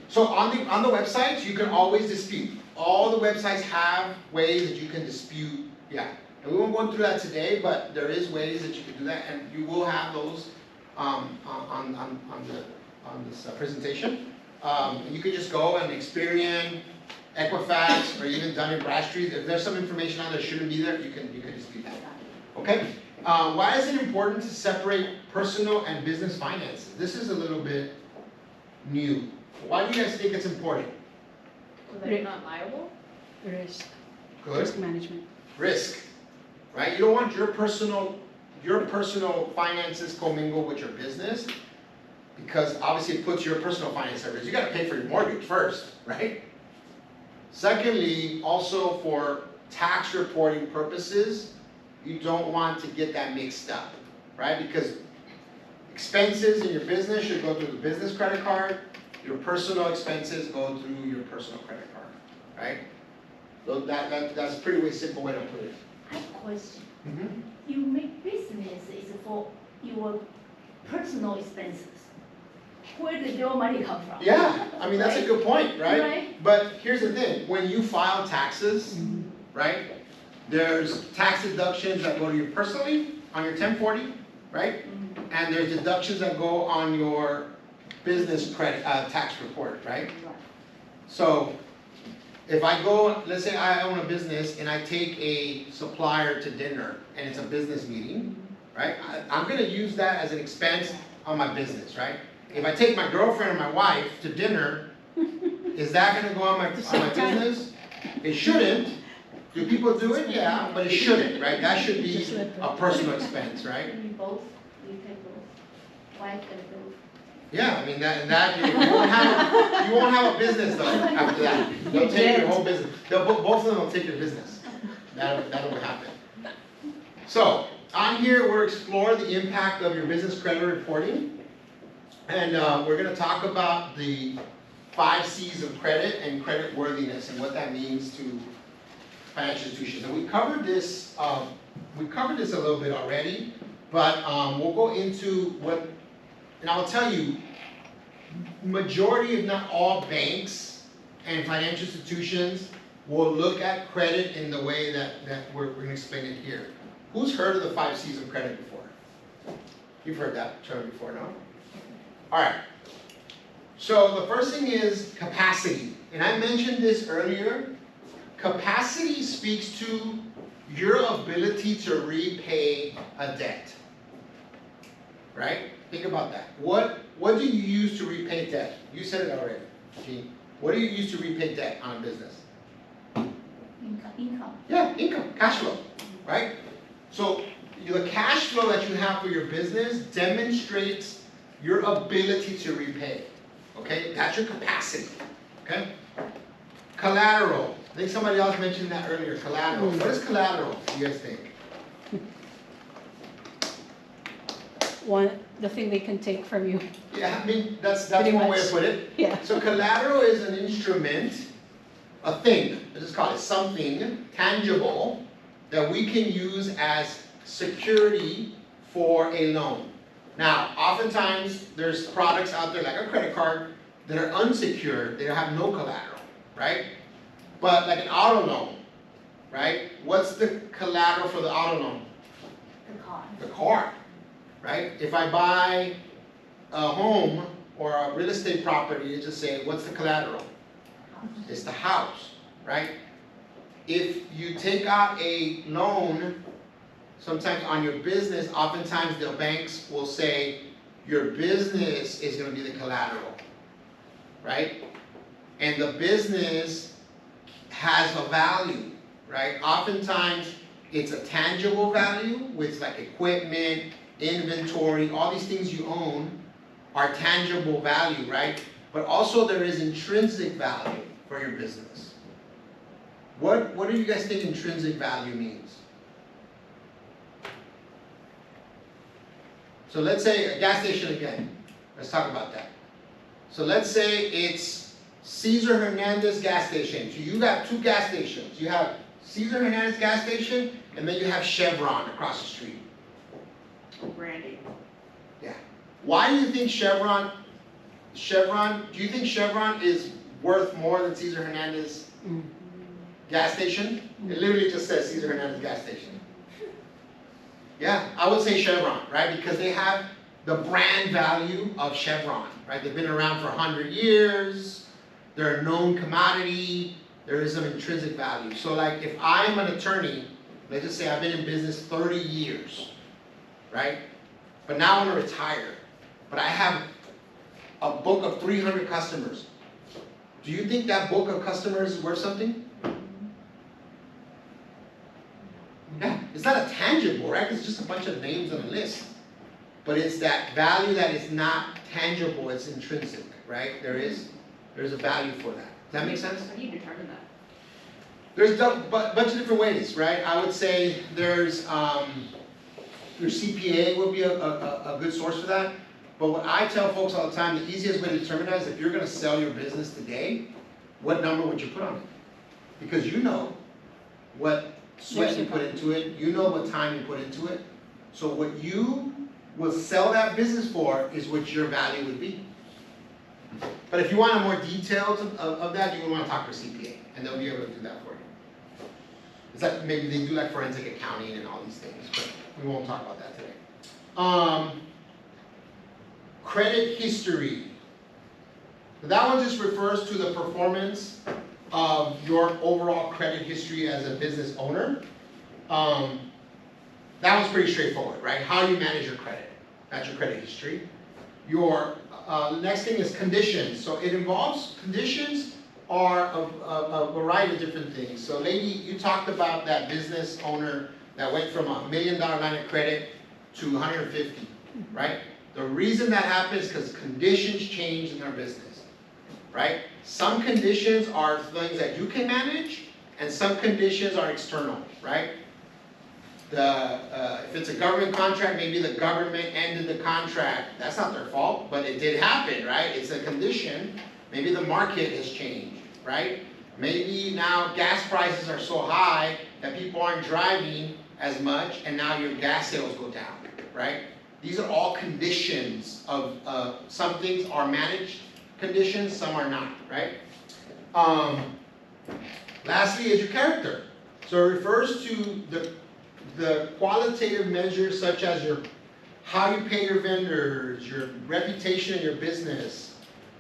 So on the websites, you can always dispute. All the websites have ways that you can dispute. Yeah, and we won't go through that today, but there is ways that you can do that, and you will have those on this presentation. And you can just go and Experian, Equifax, or even Dun & Bradstreet. If there's some information on there that shouldn't be there, you can dispute that. Okay. Why is it important to separate personal and business finances? This is a little bit new. Why do you guys think it's important? So that you're not liable? Risk. Good. Risk management. Risk, right? You don't want your personal finances commingle with your business, because obviously it puts your personal finance at risk. You got to pay for your mortgage first, right? Secondly, also for tax reporting purposes, you don't want to get that mixed up, right? Because expenses in your business should go through the business credit card. Your personal expenses go through your personal credit card, right? So that's a pretty simple way to put it. I have a question. Mm-hmm. You make business is for your personal expenses. Where did your money come from? Yeah, I mean, that's a good point, right? Right. But here's the thing, when you file taxes, right, there's tax deductions that go to you personally on your 1040, right? And there's deductions that go on your business credit tax report, right? So if I go, let's say I own a business and I take a supplier to dinner and it's a business meeting, right? I'm gonna use that as an expense on my business, right? If I take my girlfriend or my wife to dinner, is that gonna go on my business? It shouldn't. Do people do it? Yeah, but it shouldn't, right? That should be a personal expense, right? We take both. Wife and both. Yeah, I mean that you won't have a business though after that. They'll take your whole business. Both of them will take your business. That'll happen. So on here we're exploring the impact of your business credit reporting, and we're going to talk about the 5 C's of credit and credit worthiness and what that means to financial institutions. And we covered this a little bit already, but we'll go into what. And I'll tell you, majority, if not all, banks and financial institutions will look at credit in the way that we're going to explain it here. Who's heard of the 5 C's of credit before? You've heard that term before, no? All right. So the first thing is capacity. And I mentioned this earlier. Capacity speaks to your ability to repay a debt. Right? Think about that. What do you use to repay debt? You said it already, Gene. What do you use to repay debt on a business? Income. Yeah, income, cash flow, right? So the cash flow that you have for your business demonstrates your ability to repay. Okay, that's your capacity. Okay. Collateral. I think somebody else mentioned that earlier. Collateral. What is collateral? Do you guys think? The thing they can take from you. Yeah, I mean, that's Pretty one way much. to put it. Yeah. So collateral is an instrument, a thing, let's just call it something tangible that we can use as security for a loan. Now, oftentimes there's products out there like a credit card that are unsecured, they have no collateral, right? But like an auto loan, right? What's the collateral for the auto loan? The car. The car. Right? If I buy a home or a real estate property, you just say, what's the collateral? It's the house, right? If you take out a loan, sometimes on your business, oftentimes the banks will say your business is gonna be the collateral, right? And the business has a value, right? Oftentimes, it's a tangible value with like equipment, inventory, all these things you own are tangible value, right? But also there is intrinsic value for your business. What do you guys think intrinsic value means? So let's say a gas station again. Let's talk about that. So let's say it's Cesar Hernandez gas station. So you got two gas stations. You have Cesar Hernandez gas station, and then you have Chevron across the street. Branding. Yeah. Why do you think Chevron, do you think Chevron is worth more than Cesar Hernandez gas station? It literally just says Cesar Hernandez gas station. Yeah, I would say Chevron, right? Because they have the brand value of Chevron, right? They've been around for 100 years. They're a known commodity. There is some intrinsic value. So like if I'm an attorney, let's just say I've been in business 30 years, right? But now I want to retire. But I have a book of 300 customers. Do you think that book of customers is worth something? Yeah, it's not a tangible, right? It's just a bunch of names on a list. But it's that value that is not tangible, it's intrinsic, right? There's a value for that. Does that make sense? How do you determine that? There's a bunch of different ways, right? I would say there's your CPA would be a good source for that. But what I tell folks all the time, the easiest way to determine that is if you're going to sell your business today, what number would you put on it? Because you know what sweat you put into it, you know what time you put into it. So what you will sell that business for is what your value would be. But if you want a more details of that, you would want to talk to a CPA, and they'll be able to do that for you. It's like maybe they do like forensic accounting and all these things, but we won't talk about that today. Credit history. That one just refers to the performance of your overall credit history as a business owner. That one's pretty straightforward, right? How you manage your credit. That's your credit history. Your next thing is conditions. So it involves conditions are a variety of different things. So lady, you talked about that business owner that went from $1 million line of credit to 150, right? The reason that happens is because conditions change in their business, right? Some conditions are things that you can manage, and some conditions are external, right? If it's a government contract, maybe the government ended the contract. That's not their fault, but it did happen, right? It's a condition. Maybe the market has changed, right? Maybe now gas prices are so high that people aren't driving as much, and now your gas sales go down, right? These are all conditions of, some things are managed conditions, some are not, right? Lastly is your character. So it refers to the qualitative measures such as how you pay your vendors, your reputation in your business,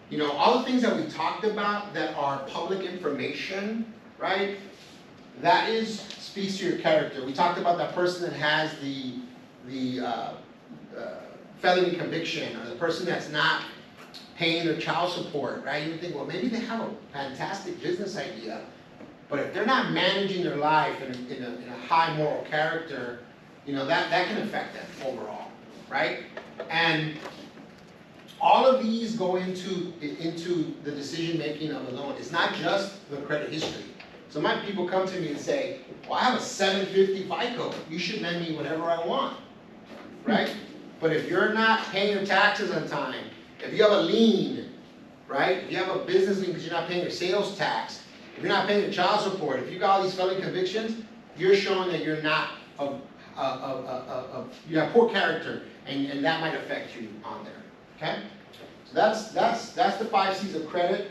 you know, all the things that we talked about that are public information, right? That speaks to your character. We talked about that person that has the felony conviction, or the person that's not paying their child support, right? You think, well, maybe they have a fantastic business idea, but if they're not managing their life in a high moral character, you know, that can affect them overall, right? And all of these go into the decision making of a loan. It's not just the credit history. So my people come to me and say, well, I have a 750 FICO. You should lend me whatever I want, right? But if you're not paying your taxes on time, if you have a lien, right? If you have a business lien because you're not paying your sales tax, if you're not paying your child support, if you got all these felony convictions, you're showing that you're not you have poor character, and that might affect you on there. Okay? So that's the 5 C's of credit.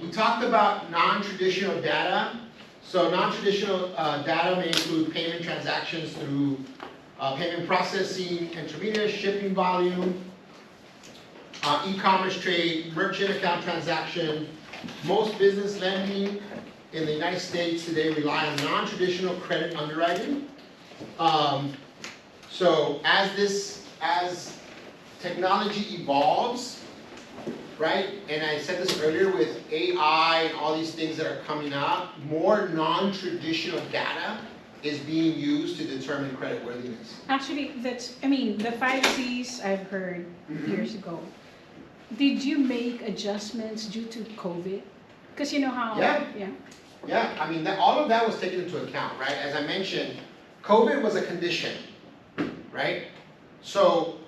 We talked about non-traditional data. So non-traditional data may include payment transactions through payment processing, intermediary shipping volume, e-commerce trade, merchant account transaction, most business lending in the United States today rely on non-traditional credit underwriting. So as technology evolves, right, and I said this earlier with AI and all these things that are coming out, more non-traditional data is being used to determine creditworthiness. Actually, the 5 C's I've heard years ago. Did you make adjustments due to COVID? Because you know how. Yeah. Yeah, I mean, all of that was taken into account, right? As I mentioned, COVID was a condition, right? So,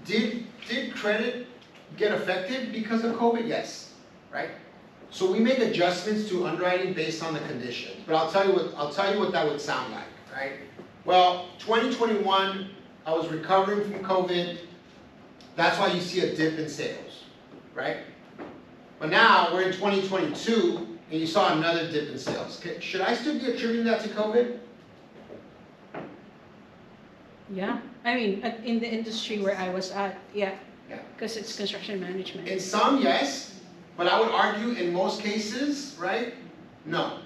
did credit get affected because of COVID? Yes, right? So we make adjustments to underwriting based on the condition. But I'll tell you what that would sound like, right? Well, 2021, I was recovering from COVID. That's why you see a dip in sales, right? But now we're in 2022, and you saw another dip in sales. Should I still be attributing that to COVID? Yeah, I mean, in the industry where I was at, yeah. Yeah. Because it's construction management. In some, yes. But I would argue in most cases, right? No.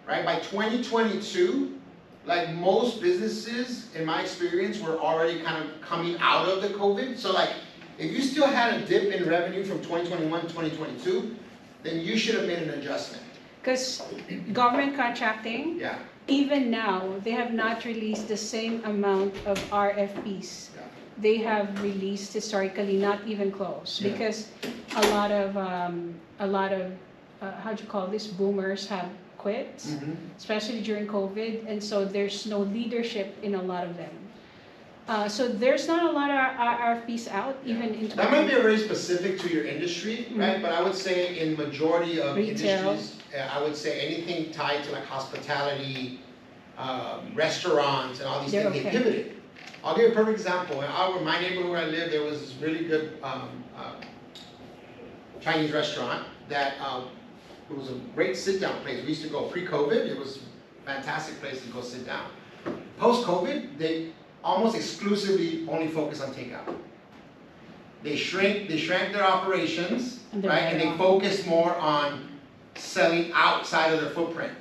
Right? By 2022, like most businesses, in my experience, were already kind of coming out of the COVID. So like, if you still had a dip in revenue from 2021 to 2022, then you should have made an adjustment. Because government contracting, Yeah. even now, they have not released the same amount of RFPs. Yeah. They have released historically, not even close, Yeah. because a lot of how do you call this, boomers have quit, especially during COVID, and so there's no leadership in a lot of them. So there's not a lot of RFPs out, even in. That might be very specific to your industry, right? But I would say in majority of Retail. industries, I would say anything tied to like hospitality, restaurants, and all these They're things, they okay. pivoted. I'll give you a perfect example. In my neighborhood where I live, there was this really good Chinese restaurant that it was a great sit-down place. We used to go pre-COVID. It was a fantastic place to go sit down. Post-COVID, they almost exclusively only focus on takeout. They shrank their operations, And they're right? And they better off. focus more on selling outside of their footprint,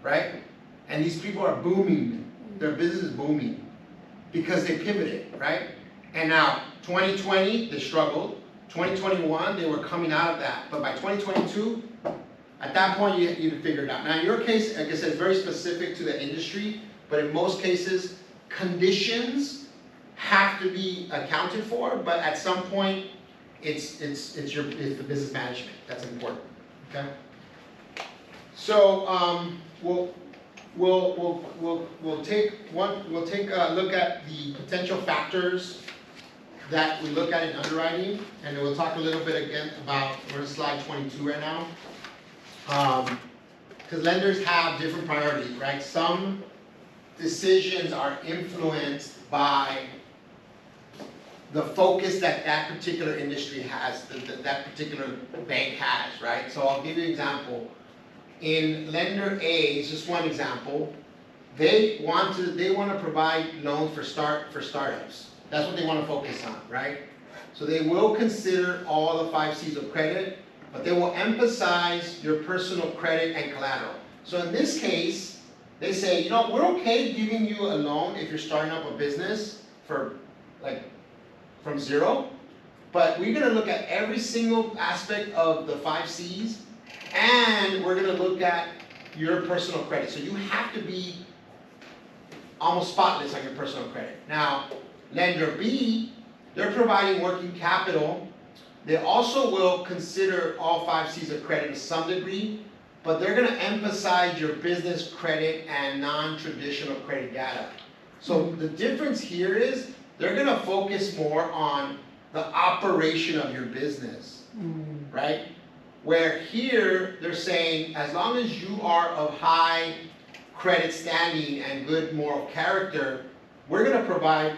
right? And these people are booming. Their business is booming because they pivoted, right? And now 2020, they struggled. 2021, they were coming out of that. But by 2022, at that point, you'd figure it out. Now, in your case, like I said, it's very specific to the industry, but in most cases, conditions have to be accounted for, but at some point, it's the business management that's important. Okay. So we'll take a look at the potential factors that we look at in underwriting, and then we'll talk a little bit again about, we're on slide 22 right now. Because lenders have different priorities, right? Some decisions are influenced by the focus that that particular industry has, that particular bank has, right? So I'll give you an example. In lender A, it's just one example, they want to provide loans for startups. That's what they want to focus on, right? So they will consider all the 5 C's of credit, but they will emphasize your personal credit and collateral. So in this case, they say, you know, we're okay giving you a loan if you're starting up a business from zero, but we're gonna look at every single aspect of the 5 C's, and we're gonna look at your personal credit. So you have to be almost spotless on your personal credit. Now, lender B, they're providing working capital. They also will consider all 5 C's of credit to some degree, but they're gonna emphasize your business credit and non-traditional credit data. So the difference here is they're gonna focus more on the operation of your business, right? Where here, they're saying, as long as you are of high credit standing and good moral character, we're gonna provide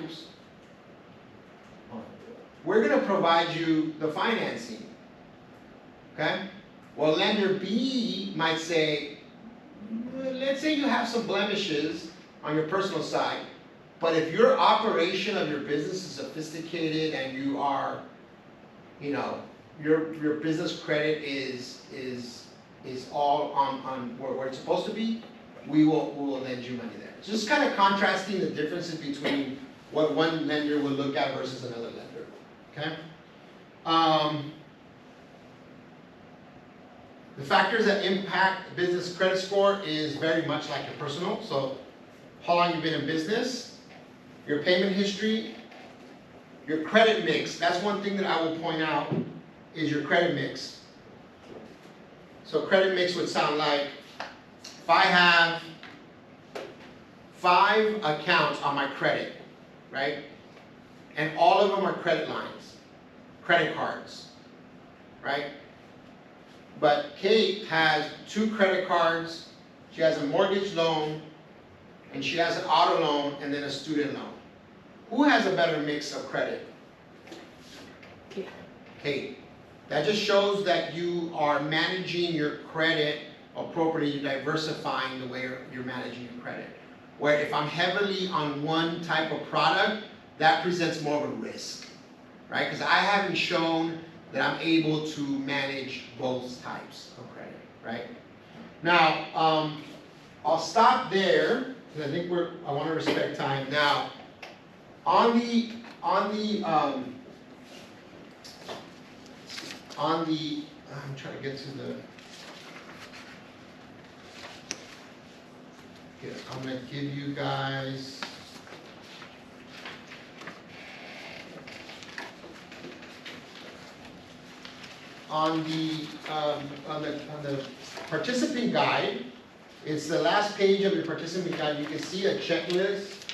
you the financing, okay? Well, lender B might say, let's say you have some blemishes on your personal side, but if your operation of your business is sophisticated and you are, you know, your business credit is all on where it's supposed to be, we will lend you money there. So just kind of contrasting the differences between what one lender will look at versus another lender, okay? The factors that impact business credit score is very much like your personal. So how long you've been in business, your payment history, your credit mix. That's one thing that I will point out is your credit mix. So credit mix would sound like, if I have 5 accounts on my credit, right? And all of them are credit lines, credit cards, right? But Kate has 2 credit cards, she has a mortgage loan, and she has an auto loan and then a student loan. Who has a better mix of credit? Kate. Kate. That just shows that you are managing your credit appropriately, you're diversifying the way you're managing your credit. Where if I'm heavily on one type of product, that presents more of a risk, right? Because I haven't shown that I'm able to manage both types of credit, right? Now, I'll stop there because I think I want to respect time. Now, I'm trying to get to the. Here, I'm going to give you guys. On the participant guide, it's the last page of your participant guide. You can see a checklist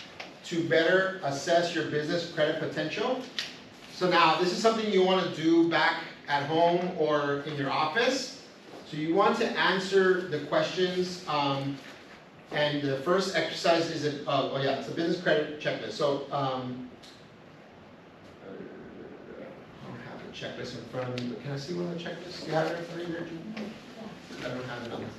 to better assess your business credit potential. So now this is something you want to do back at home or in your office. So you want to answer the questions, and the first exercise is it's a business credit checklist. So checklist in front of me, but can I see one of the checklists? You have it in front of you there, Julie? I don't have it on there.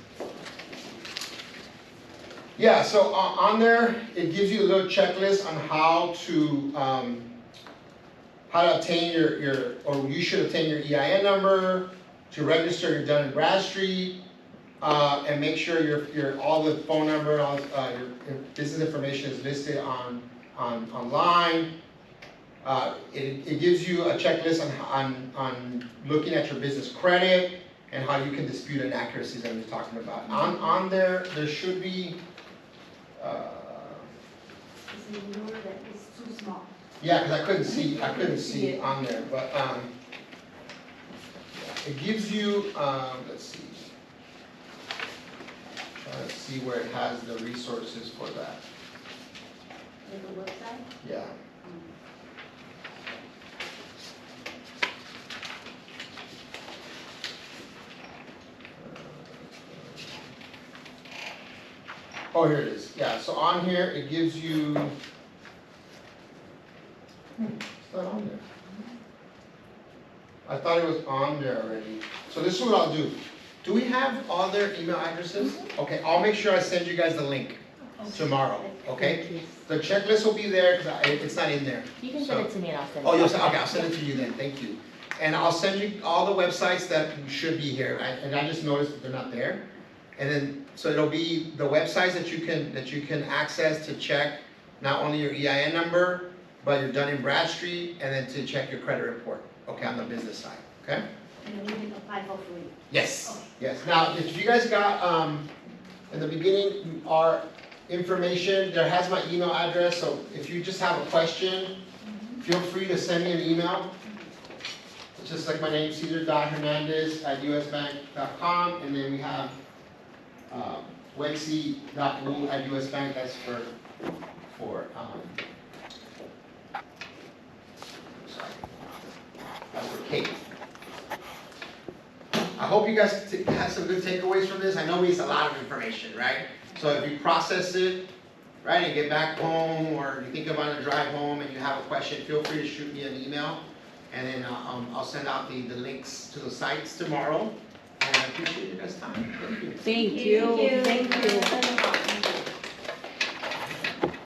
Yeah, so on there, it gives you a little checklist on how to obtain or you should obtain your EIN number, to register your Dun & Bradstreet, and make sure your all the phone number and all your business information is listed online. It gives you a checklist on looking at your business credit and how you can dispute inaccuracies that we're talking about. On there should be. It's a number that is too small. Yeah, because I couldn't see on there, but it gives you. Let's see. Try to see where it has the resources for that. The website? Yeah. Oh, here it is. Yeah, so on here it gives you. It's not on there. I thought it was on there already. So this is what I'll do. Do we have all their email addresses? Okay, I'll make sure I send you guys the link tomorrow. Okay. The checklist will be there because it's not in there. You can send it to me and I'll send it. Oh, you'll send. Okay, I'll send it to you then. Thank you. And I'll send you all the websites that should be here. And I just noticed that they're not there. And then, so it'll be the websites that you can access to check not only your EIN number, but your Dun & Bradstreet, and then to check your credit report, okay, on the business side, okay? And then we can apply for free. Yes, Okay. yes. Now, if you guys got, in the beginning, our information, there has my email address, so if you just have a question, feel free to send me an email. It's just like my name, Cesar.Hernandez@usbank.com, and then we have Wexy.Wu@USBank, that's for Kate. I hope you guys had some good takeaways from this. I know it's a lot of information, right? So if you process it, right, and get back home, or you think about a drive home and you have a question, feel free to shoot me an email, and then I'll send out the links to the sites tomorrow. And I appreciate you guys' time. Thank you. Thank you. Thank you.